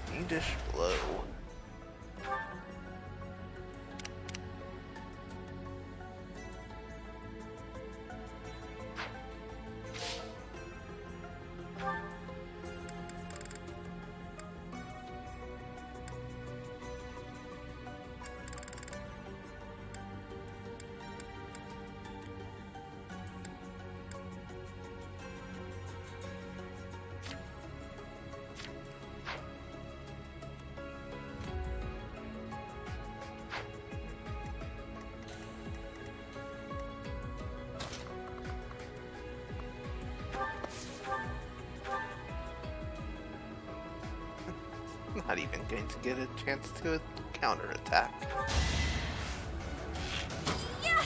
Fiendish blow. Not even going to get a chance to counterattack. Yeah!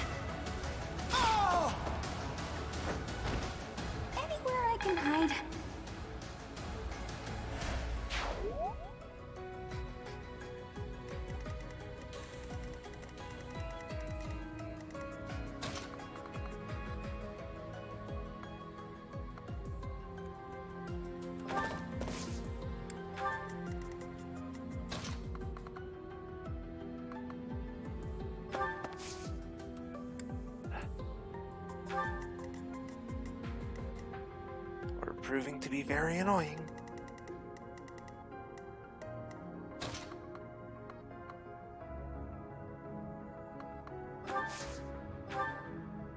Anywhere I can hide. Or proving to be very annoying.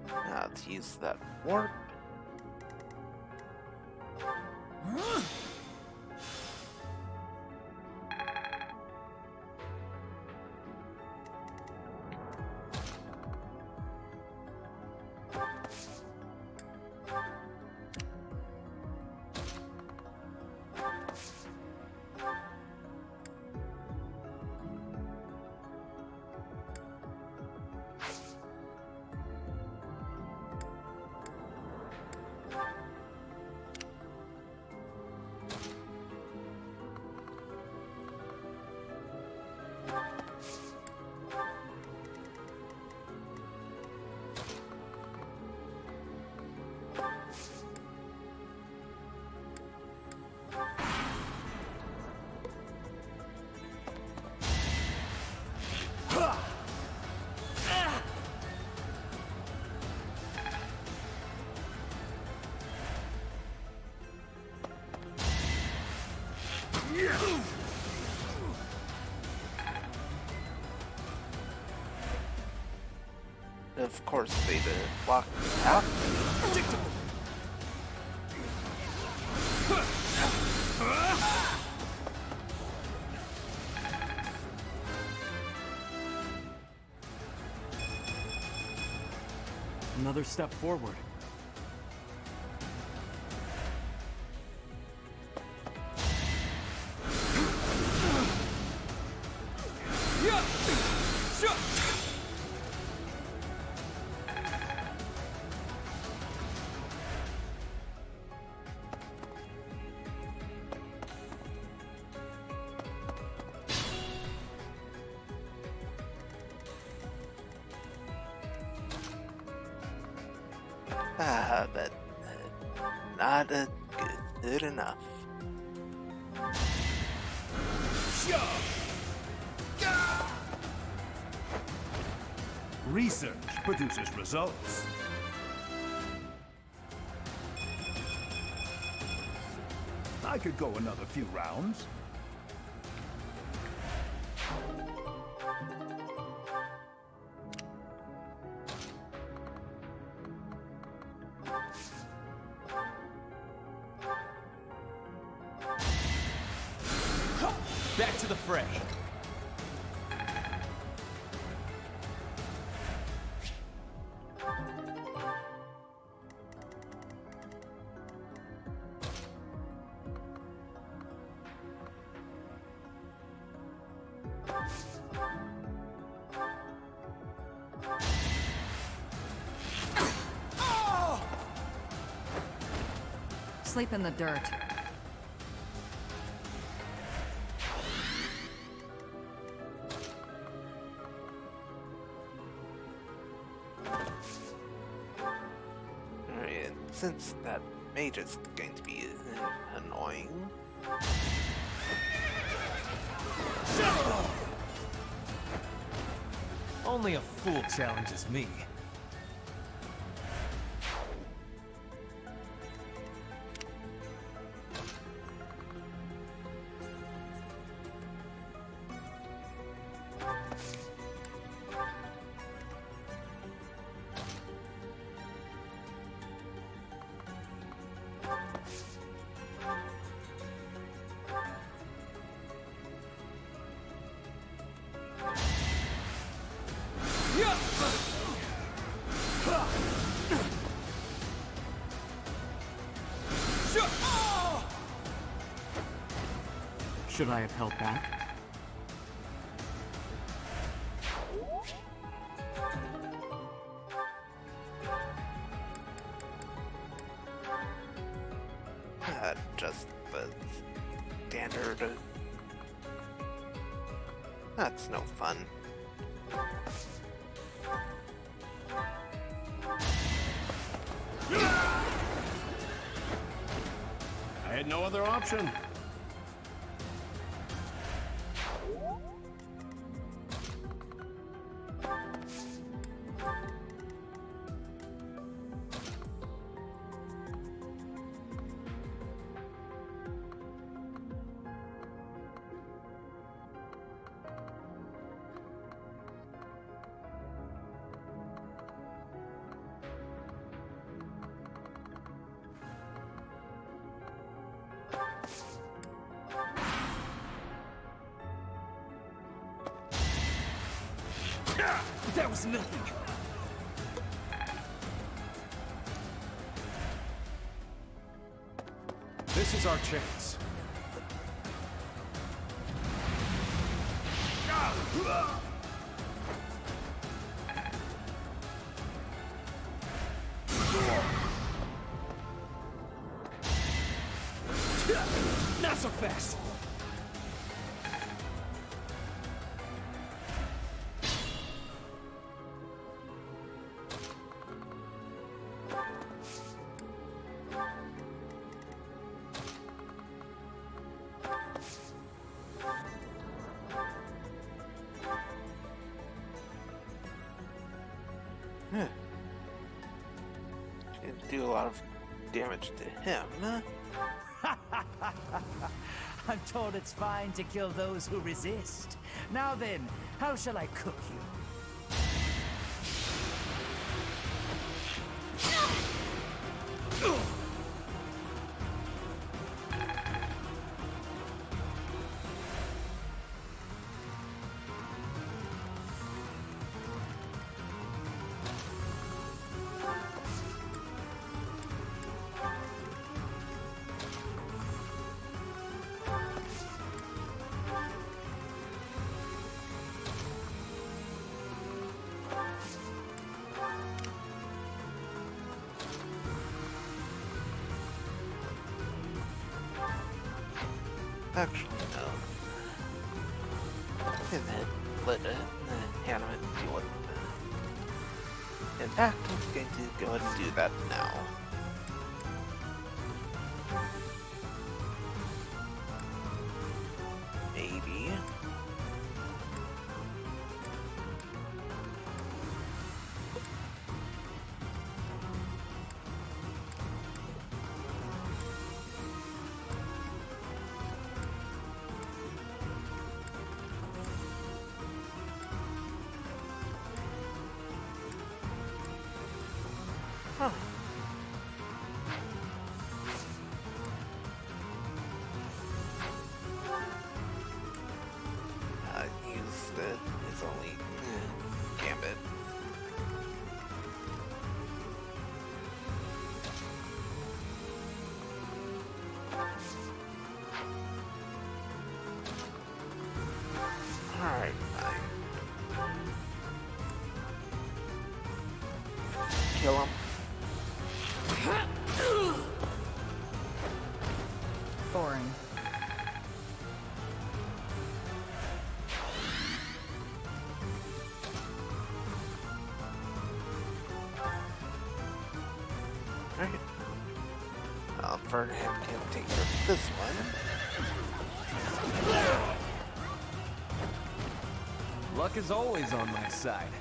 Now to use that warp. Of course, they block that. Another step forward. But not good enough. Research produces results. I could go another few rounds. Back to the fray. Sleep in the dirt. Alright, since that mage is going to be annoying. Only a fool challenges me. Should I have held back? Just the standard. That's no fun. I had no other option. That was nothing. This is our chance. Not so fast. Didn't do a lot of damage to him. I'm told it's fine to kill those who resist. Now then, how shall I cook you? Actually, no. And then let Hannah deal with it. In fact, I'm going to go ahead and do that now. Maybe. Huh. Use his only gambit. Alright, fine. Kill him. Boring. Alright. For him to take care of this one. Luck is always on my side.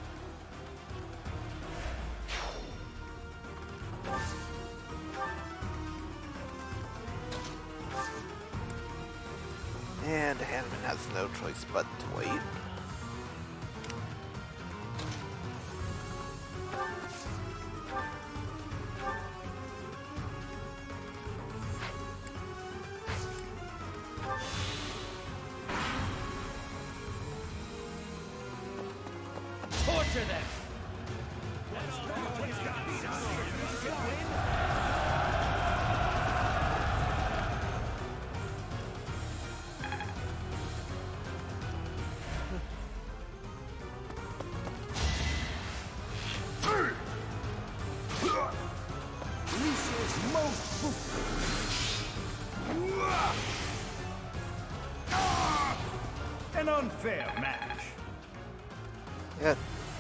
And Hanneman has no choice but to wait. Torture them! An unfair match. Yeah,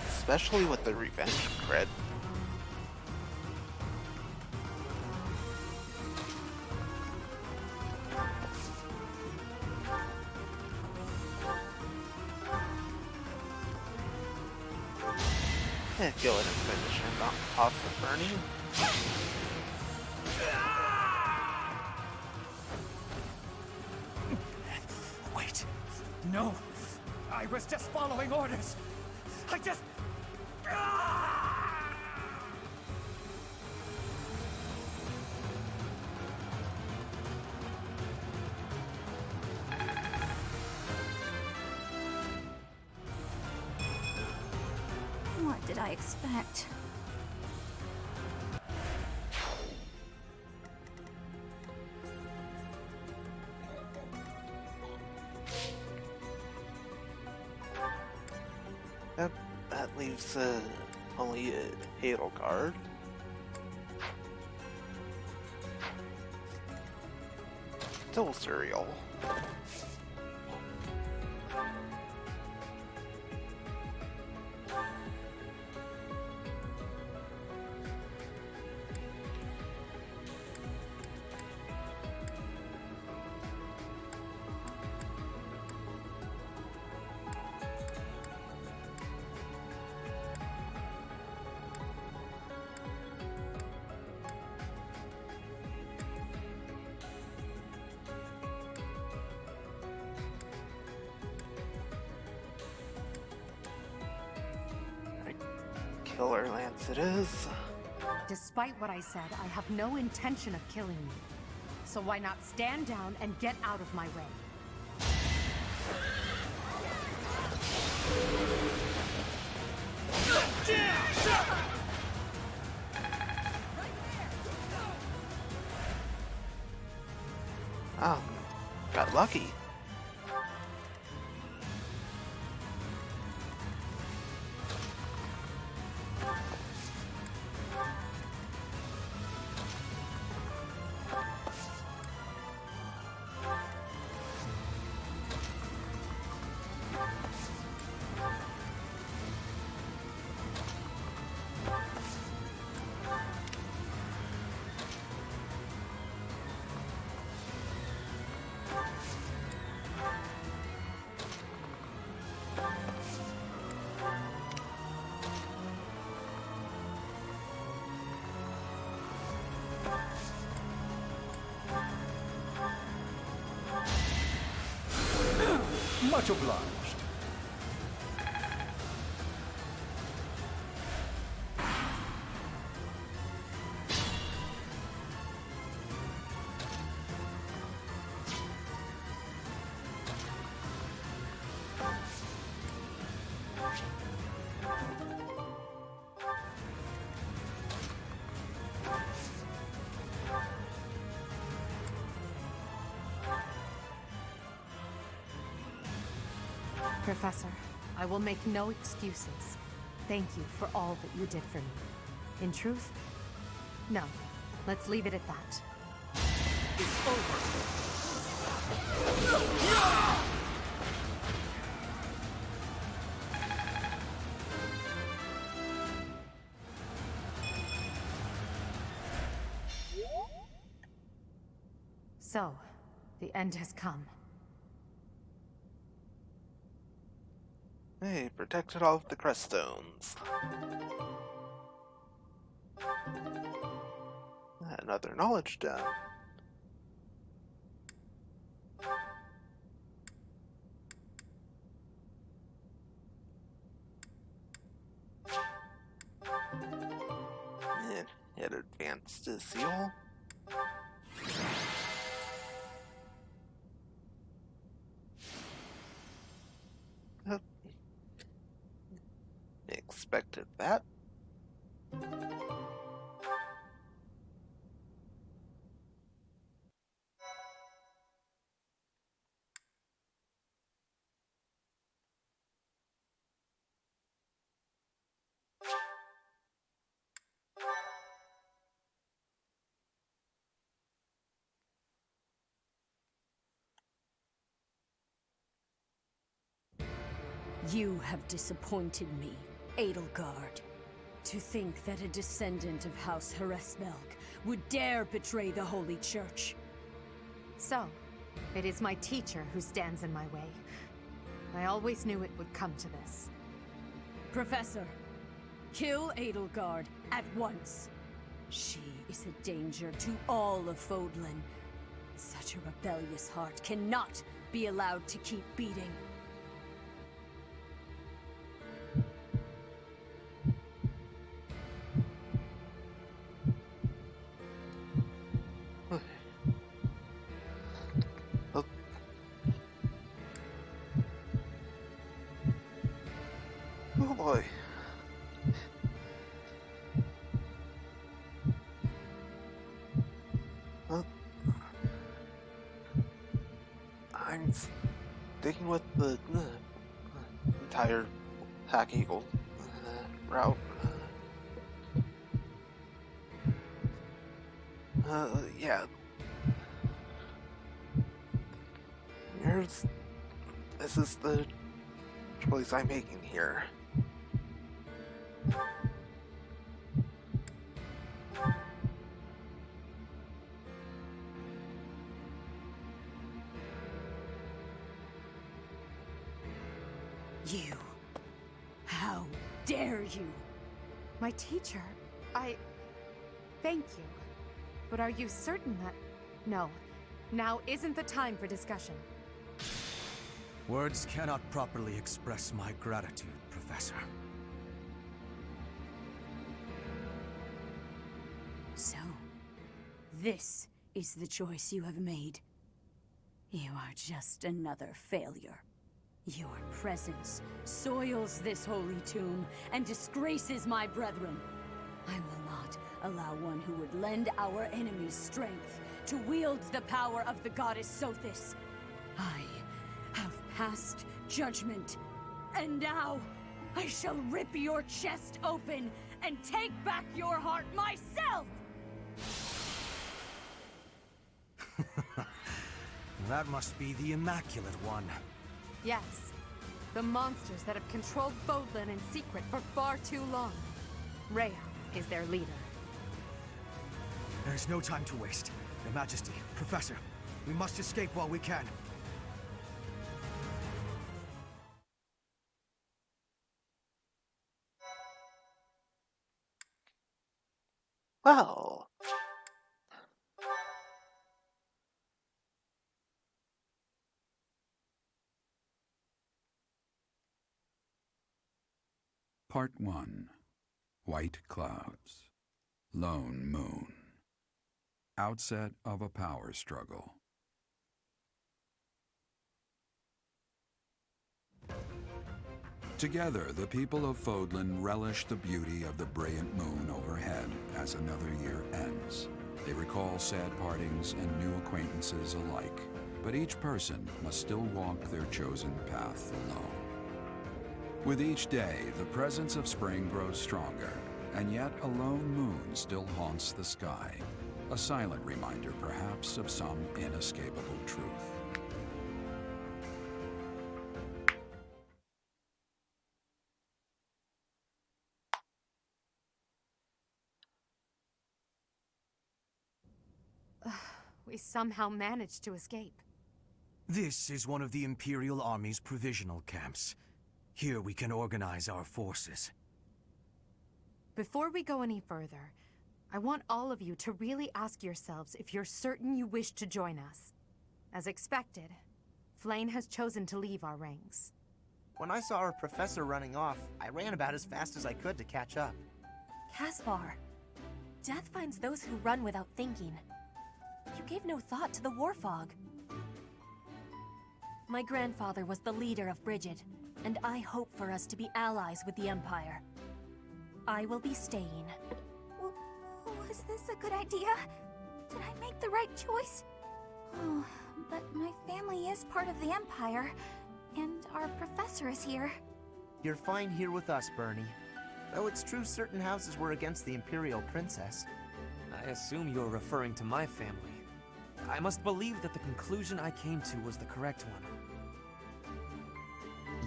especially with the revenge cred. Yeah, go ahead and finish him off for Bernie. Wait. No. I was just following orders. I just... What did I expect? That leaves only Edelgard. Still cereal. Killer Lance it is. Despite what I said, I have no intention of killing you. So why not stand down and get out of my way? Got lucky. Much obliged. Professor, I will make no excuses. Thank you for all that you did for me. In truth, no. Let's leave it at that. It's over. So, the end has come. Hey, protected all of the crest stones. Another knowledge gem. It advanced to seal. Expected that. You have disappointed me, Edelgard. To think that a descendant of House Hresmelk would dare betray the Holy Church. So, it is my teacher who stands in my way. I always knew it would come to this. Professor, kill Edelgard at once. She is a danger to all of Fodlan. Such a rebellious heart cannot be allowed to keep beating. Oh boy. I'm sticking with the entire Hack Eagle route. Yeah. This is the choice I'm making here. You. How dare you? My teacher, thank you. But are you certain that... No. Now isn't the time for discussion. Words cannot properly express my gratitude, Professor. So, this is the choice you have made. You are just another failure. Your presence soils this holy tomb and disgraces my brethren. I will not allow one who would lend our enemies strength to wield the power of the goddess Sothis. I have passed judgment, and now I shall rip your chest open and take back your heart myself! That must be the Immaculate One. Yes. The monsters that have controlled Fodlan in secret for far too long. Rhea is their leader. There's no time to waste. Your Majesty, Professor, we must escape while we can. Well. Part 1. White Clouds. Lone Moon. Outset of a power struggle. Together, the people of Fodlan relish the beauty of the brilliant moon overhead as another year ends. They recall sad partings and new acquaintances alike, but each person must still walk their chosen path alone. With each day, the presence of spring grows stronger, and yet a lone moon still haunts the sky, a silent reminder perhaps of some inescapable truth. We somehow managed to escape. This is one of the Imperial Army's provisional camps. Here we can organize our forces. Before we go any further, I want all of you to really ask yourselves if you're certain you wish to join us. As expected, Flayn has chosen to leave our ranks. When I saw our professor running off, I ran about as fast as I could to catch up. Caspar, death finds those who run without thinking. You gave no thought to the war fog. My grandfather was the leader of Brigid, and I hope for us to be allies with the Empire. I will be staying. Was this a good idea? Did I make the right choice? Oh, but my family is part of the Empire, and our professor is here. You're fine here with us, Bernie. Though it's true certain houses were against the Imperial Princess. I assume you're referring to my family. I must believe that the conclusion I came to was the correct one.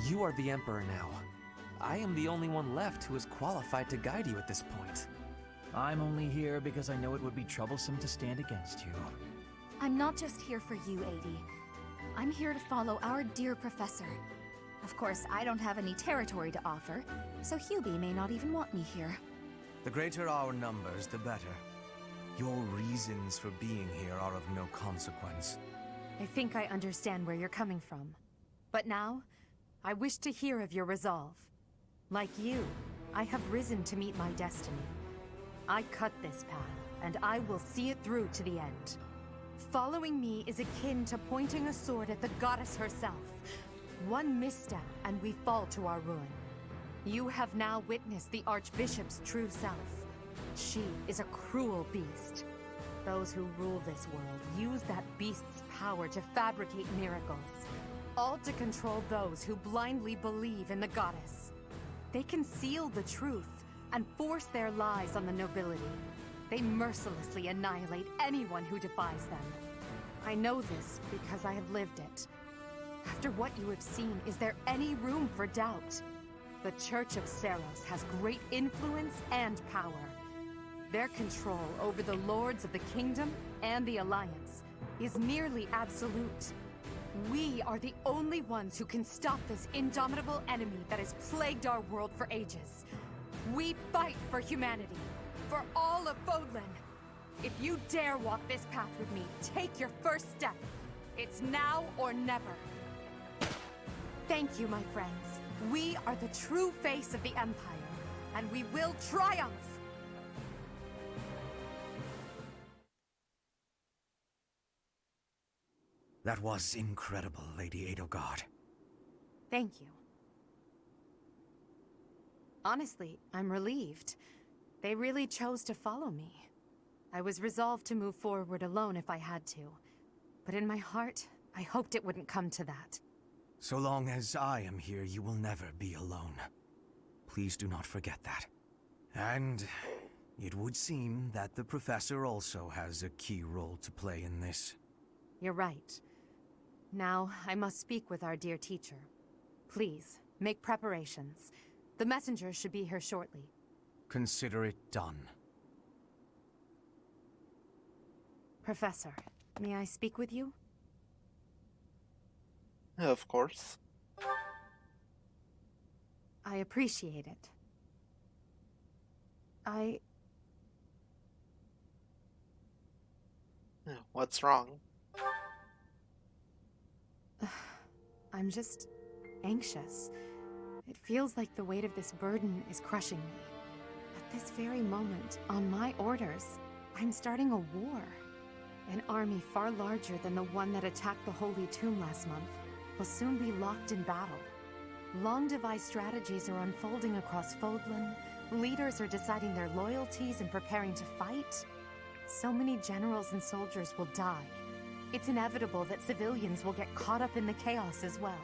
You are the Emperor now. I am the only one left who is qualified to guide you at this point. I'm only here because I know it would be troublesome to stand against you. I'm not just here for you, Adi. I'm here to follow our dear professor. Of course, I don't have any territory to offer, so Hubie may not even want me here. The greater our numbers, the better. Your reasons for being here are of no consequence. I think I understand where you're coming from. But now, I wish to hear of your resolve. Like you, I have risen to meet my destiny. I cut this path, and I will see it through to the end. Following me is akin to pointing a sword at the goddess herself. One misstep, and we fall to our ruin. You have now witnessed the Archbishop's true self. She is a cruel beast. Those who rule this world use that beast's power to fabricate miracles, all to control those who blindly believe in the goddess. They conceal the truth and force their lies on the nobility. They mercilessly annihilate anyone who defies them. I know this because I have lived it. After what you have seen, is there any room for doubt? The Church of Seiros has great influence and power. Their control over the lords of the kingdom and the Alliance is nearly absolute. We are the only ones who can stop this indomitable enemy that has plagued our world for ages. We fight for humanity, for all of Fodlan. If you dare walk this path with me, take your first step. It's now or never. Thank you, my friends. We are the true face of the Empire, and we will triumph! That was incredible, Lady Edelgard. Thank you. Honestly, I'm relieved. They really chose to follow me. I was resolved to move forward alone if I had to. But in my heart, I hoped it wouldn't come to that. So long as I am here, you will never be alone. Please do not forget that. And it would seem that the professor also has a key role to play in this. You're right. Now, I must speak with our dear teacher. Please, make preparations. The messenger should be here shortly. Consider it done. Professor, may I speak with you? Of course. I appreciate it. What's wrong? I'm just anxious. It feels like the weight of this burden is crushing me. At this very moment, on my orders, I'm starting a war. An army far larger than the one that attacked the Holy Tomb last month will soon be locked in battle. Long-devised strategies are unfolding across Fodlan. Leaders are deciding their loyalties and preparing to fight. So many generals and soldiers will die. It's inevitable that civilians will get caught up in the chaos as well.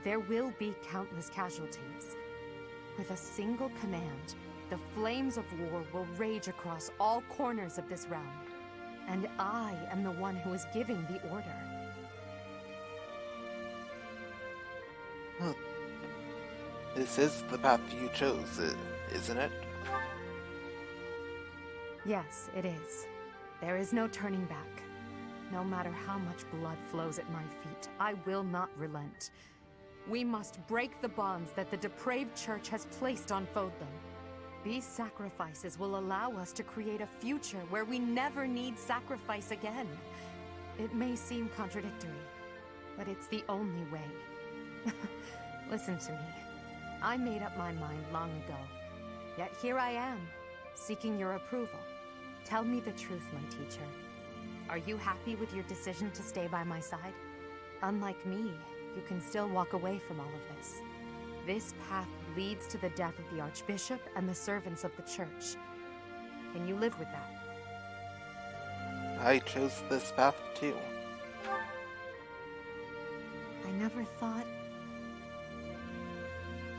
There will be countless casualties. With a single command, the flames of war will rage across all corners of this realm. And I am the one who is giving the order. This is the path you chose, isn't it? Yes, it is. There is no turning back. No matter how much blood flows at my feet, I will not relent. We must break the bonds that the depraved church has placed on Fodlan. These sacrifices will allow us to create a future where we never need sacrifice again. It may seem contradictory, but it's the only way. Listen to me. I made up my mind long ago. Yet here I am, seeking your approval. Tell me the truth, my teacher. Are you happy with your decision to stay by my side? Unlike me, you can still walk away from all of this. This path leads to the death of the Archbishop and the servants of the Church. Can you live with that? I chose this path too. I never thought...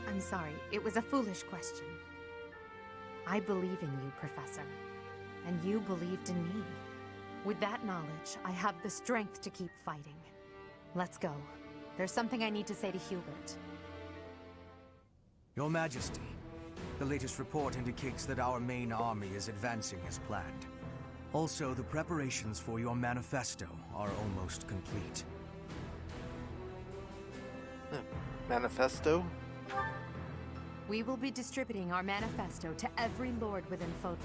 I'm sorry, it was a foolish question. I believe in you, Professor. And you believed in me. With that knowledge, I have the strength to keep fighting. Let's go. There's something I need to say to Hubert. Your Majesty, the latest report indicates that our main army is advancing as planned. Also, the preparations for your manifesto are almost complete. Manifesto? We will be distributing our manifesto to every lord within Fodlan.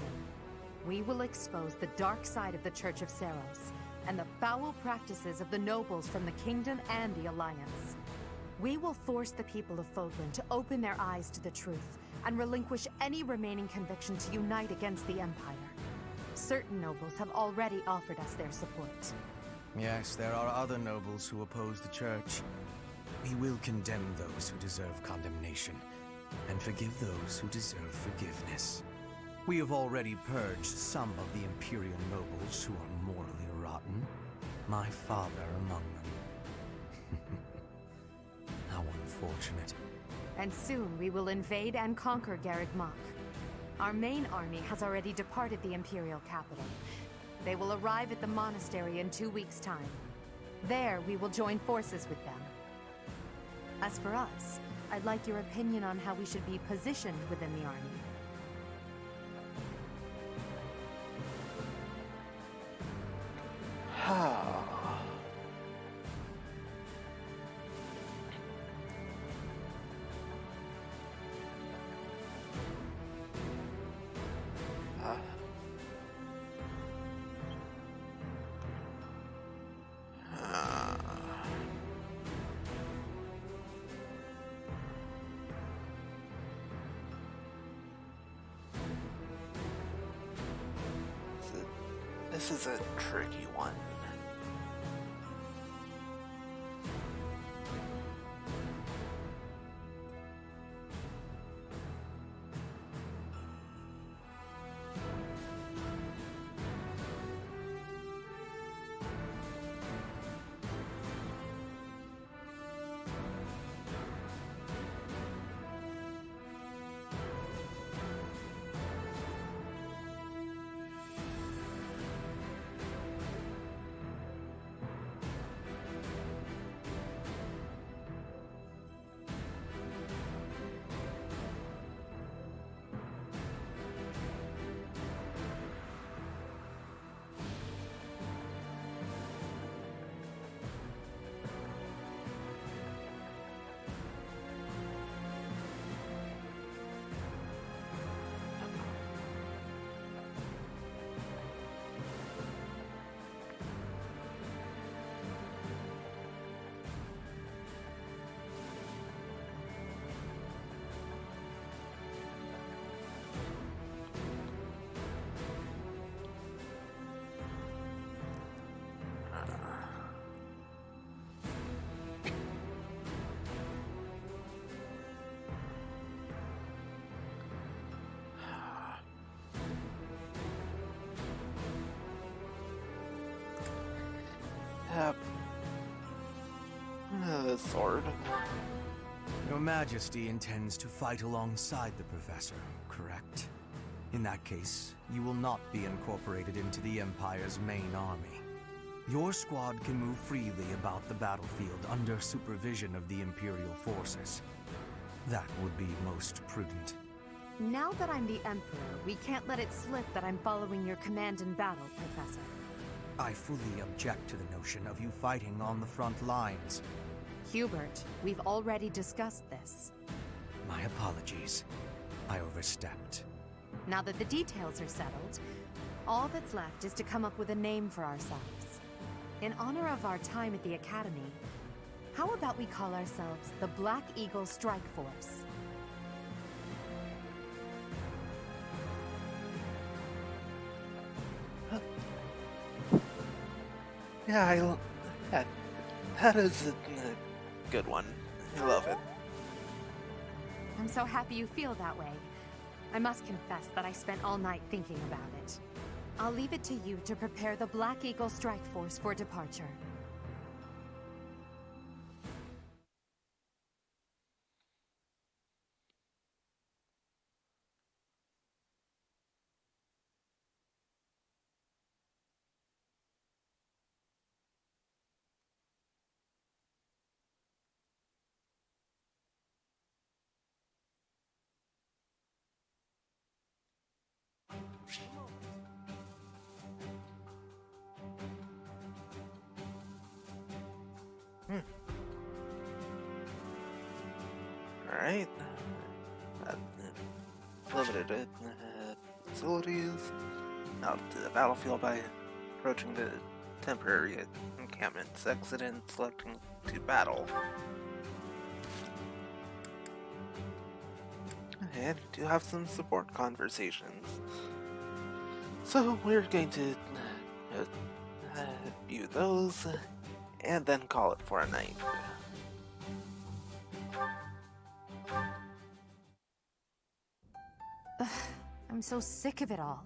We will expose the dark side of the Church of Seiros, and the foul practices of the nobles from the Kingdom and the Alliance. We will force the people of Fodlan to open their eyes to the truth, and relinquish any remaining conviction to unite against the Empire. Certain nobles have already offered us their support. Yes, there are other nobles who oppose the Church. We will condemn those who deserve condemnation, and forgive those who deserve forgiveness. We have already purged some of the Imperial nobles who are morally rotten. My father among them. How unfortunate. And soon we will invade and conquer Garreg Mach. Our main army has already departed the Imperial capital. They will arrive at the monastery in 2 weeks' time. There, we will join forces with them. As for us, I'd like your opinion on how we should be positioned within the army. This is a tricky one. his sword. Your Majesty intends to fight alongside the Professor, correct? In that case, you will not be incorporated into the Empire's main army. Your squad can move freely about the battlefield under supervision of the Imperial forces. That would be most prudent. Now that I'm the Emperor, we can't let it slip that I'm following your command in battle, Professor. I fully object to the notion of you fighting on the front lines. Hubert, we've already discussed this. My apologies. I overstepped. Now that the details are settled, all that's left is to come up with a name for ourselves. In honor of our time at the Academy, how about we call ourselves the Black Eagle Strike Force? Yeah, that is a good one. I love it. I'm so happy you feel that way. I must confess that I spent all night thinking about it. I'll leave it to you to prepare the Black Eagle Strike Force for departure. Alright. Limited facilities. Out to the battlefield by approaching the temporary encampments. Exit and selecting to battle. And we do have some support conversations. So we're going to view those and then call it for a night. Ugh, I'm so sick of it all.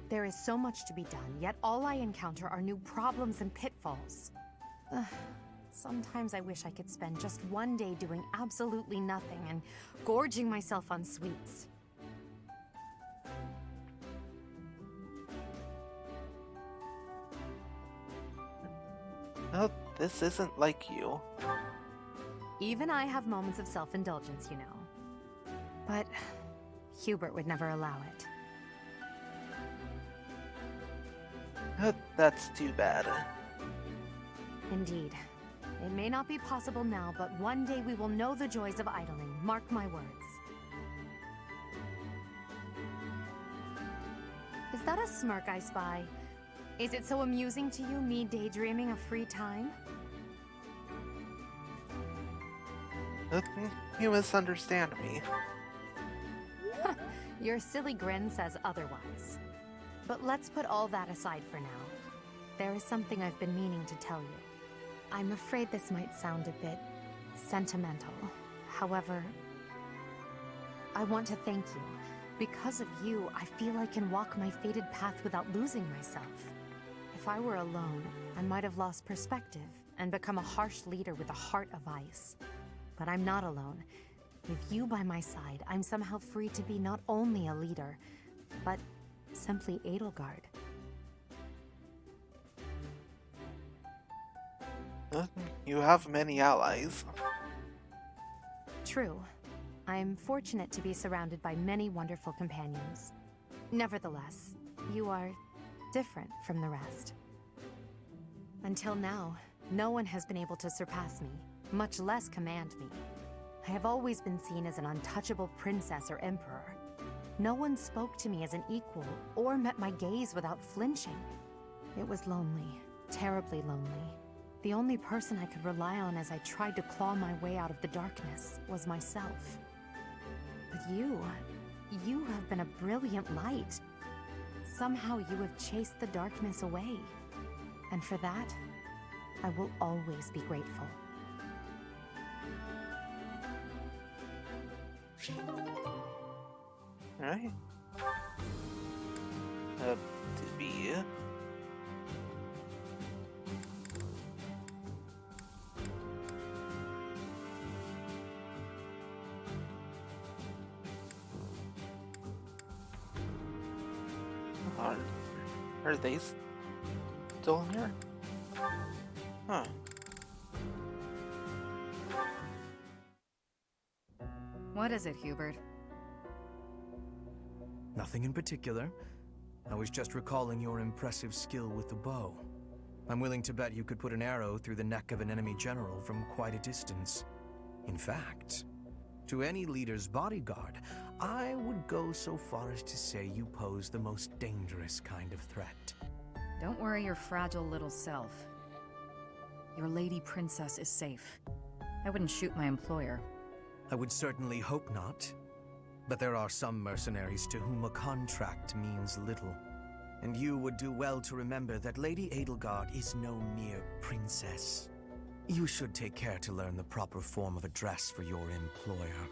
There is so much to be done, yet all I encounter are new problems and pitfalls. Ugh, sometimes I wish I could spend just one day doing absolutely nothing and gorging myself on sweets. Well, this isn't like you. Even I have moments of self-indulgence, you know. But Hubert would never allow it. That's too bad. Indeed. It may not be possible now, but one day we will know the joys of idling. Mark my words. Is that a smirk I spy? Is it so amusing to you, me daydreaming of free time? You misunderstand me. Your silly grin says otherwise. But let's put all that aside for now. There is something I've been meaning to tell you. I'm afraid this might sound a bit sentimental. However, I want to thank you. Because of you, I feel I can walk my fated path without losing myself. If I were alone, I might have lost perspective and become a harsh leader with a heart of ice. But I'm not alone. With you by my side, I'm somehow free to be not only a leader, but simply Edelgard. You have many allies. True. I'm fortunate to be surrounded by many wonderful companions. Nevertheless, you are different from the rest. Until now, no one has been able to surpass me, much less command me. I have always been seen as an untouchable princess or emperor. No one spoke to me as an equal or met my gaze without flinching. It was lonely, terribly lonely. The only person I could rely on as I tried to claw my way out of the darkness was myself. But you have been a brilliant light. Somehow you have chased the darkness away. And for that, I will always be grateful. Alright. To be... Are they still in here? Huh. What is it, Hubert? Nothing in particular. I was just recalling your impressive skill with the bow. I'm willing to bet you could put an arrow through the neck of an enemy general from quite a distance. In fact, to any leader's bodyguard, I would go so far as to say you pose the most dangerous kind of threat. Don't worry your fragile little self. Your lady princess is safe. I wouldn't shoot my employer. I would certainly hope not. But there are some mercenaries to whom a contract means little. And you would do well to remember that Lady Edelgard is no mere princess. You should take care to learn the proper form of address for your employer.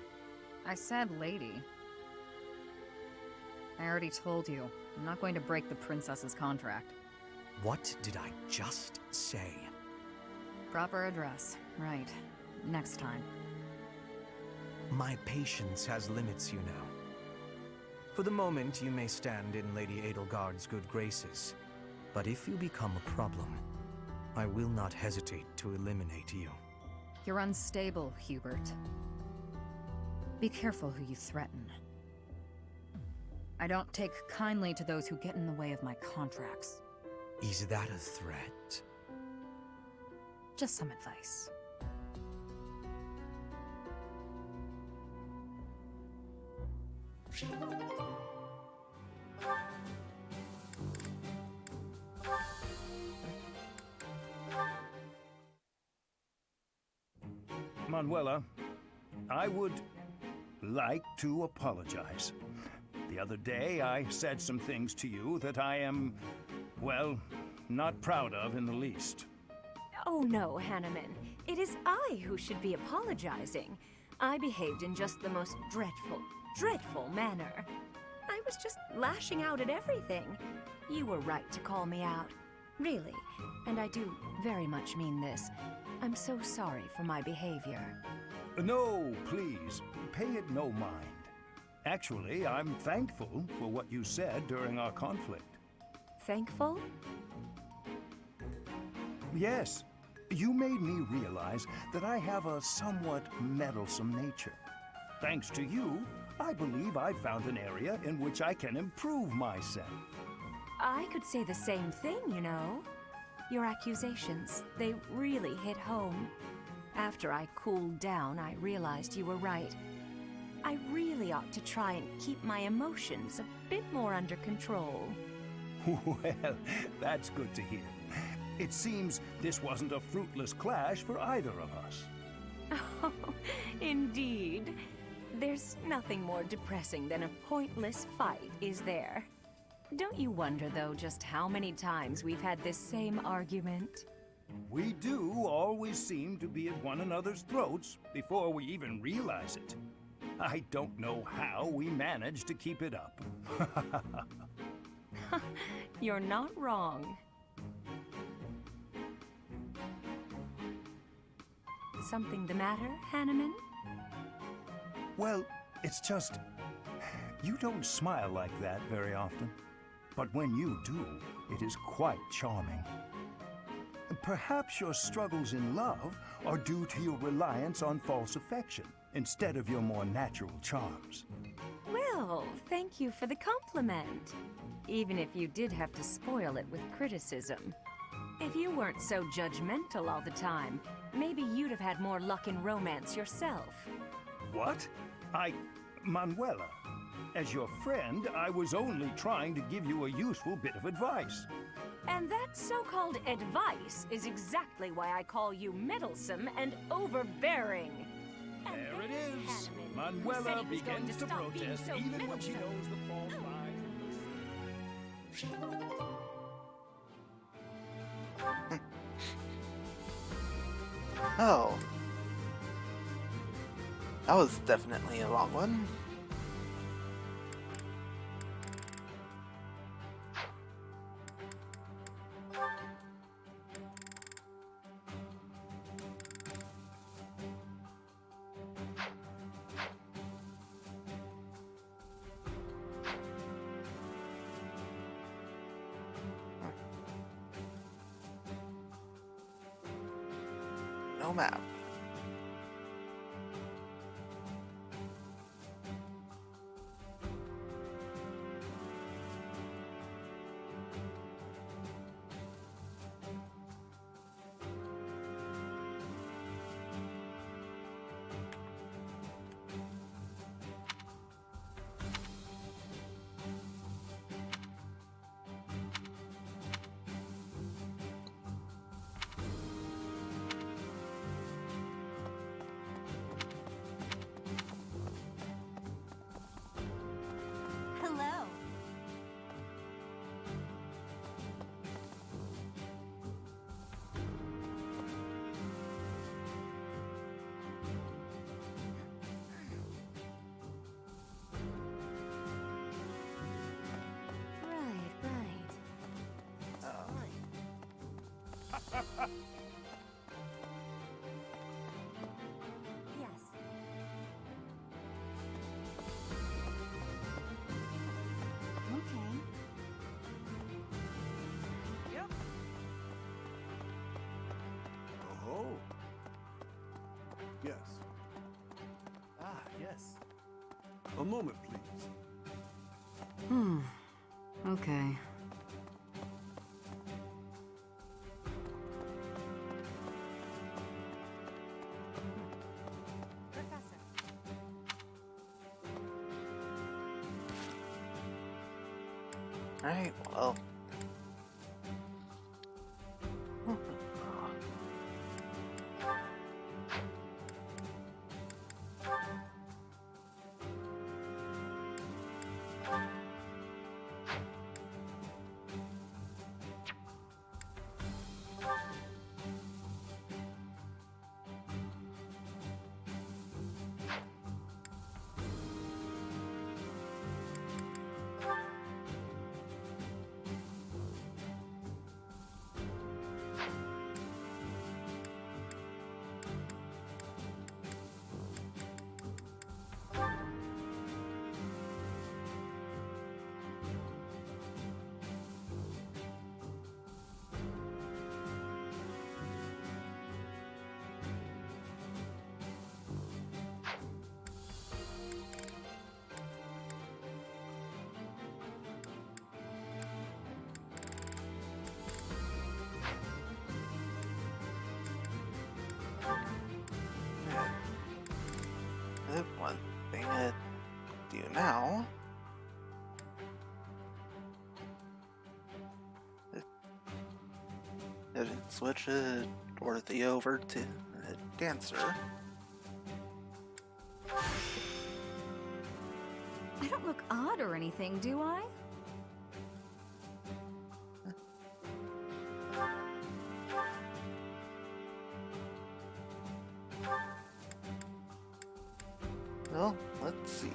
I said lady. I already told you, I'm not going to break the princess's contract. What did I just say? Proper address. Right. Next time. My patience has limits, you know. For the moment, you may stand in Lady Edelgard's good graces. But if you become a problem, I will not hesitate to eliminate you. You're unstable, Hubert. Be careful who you threaten. I don't take kindly to those who get in the way of my contracts. Is that a threat? Just some advice. Manuela, I would like to apologize. The other day, I said some things to you that I am, well, not proud of in the least. Oh no, Hanneman. It is I who should be apologizing. I behaved in just the most dreadful manner. I was just lashing out at everything. You were right to call me out. Really. And I do very much mean this. I'm so sorry for my behavior. No, please, pay it no mind. Actually, I'm thankful for what you said during our conflict. Thankful? Yes. You made me realize that I have a somewhat meddlesome nature. Thanks to you, I believe I found an area in which I can improve myself. I could say the same thing, you know. Your accusations, they really hit home. After I cooled down, I realized you were right. I really ought to try and keep my emotions a bit more under control. Well, that's good to hear. It seems this wasn't a fruitless clash for either of us. Oh, indeed. There's nothing more depressing than a pointless fight, is there? Don't you wonder, though, just how many times we've had this same argument? We do always seem to be at one another's throats before we even realize it. I don't know how we manage to keep it up. You're not wrong. Something the matter, Hanneman? Well, it's just... you don't smile like that very often. But when you do, it is quite charming. Perhaps your struggles in love are due to your reliance on false affection, instead of your more natural charms. Well, thank you for the compliment. Even if you did have to spoil it with criticism. If you weren't so judgmental all the time, maybe you'd have had more luck in romance yourself. What? Manuela, as your friend, I was only trying to give you a useful bit of advice. And that so-called advice is exactly why I call you meddlesome and overbearing. There it is. Manuela begins to protest even when she knows the false lies. Oh. That was definitely a long one. new map. Hello. Yes. Okay. Yep. Oh. Yes. Ah, yes. A moment, please. Okay. Professor. Alright, well. The one thing to do now is switch Dorothy over to Dancer. I don't look odd or anything, do I? Well, let's see.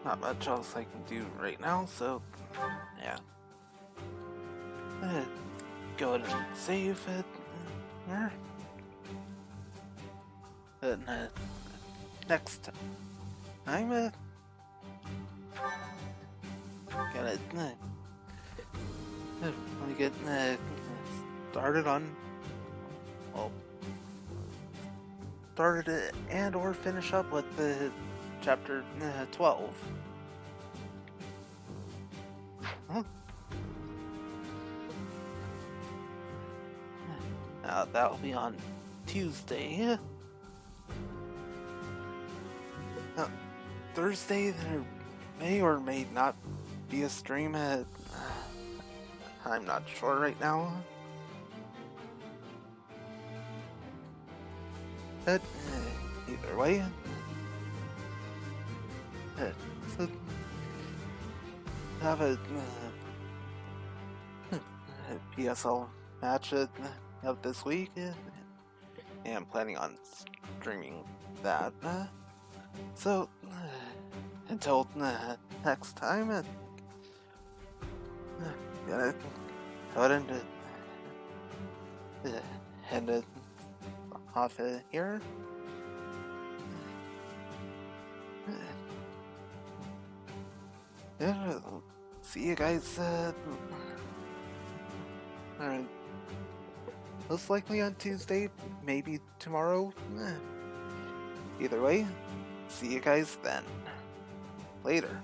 Not much else I can do right now, so Yeah. Go ahead and save it here. And next time, gotta let me get started on, well, started and or finish up with the chapter 12. Huh? That'll be on Tuesday. Thursday there may or may not be a stream. I'm not sure right now. But either way, so have a PSL match of this week, and I'm planning on streaming that. So until next time, gonna go ahead and head off here. Yeah, see you guys most likely on Tuesday, maybe tomorrow. Either way, see you guys then. Later.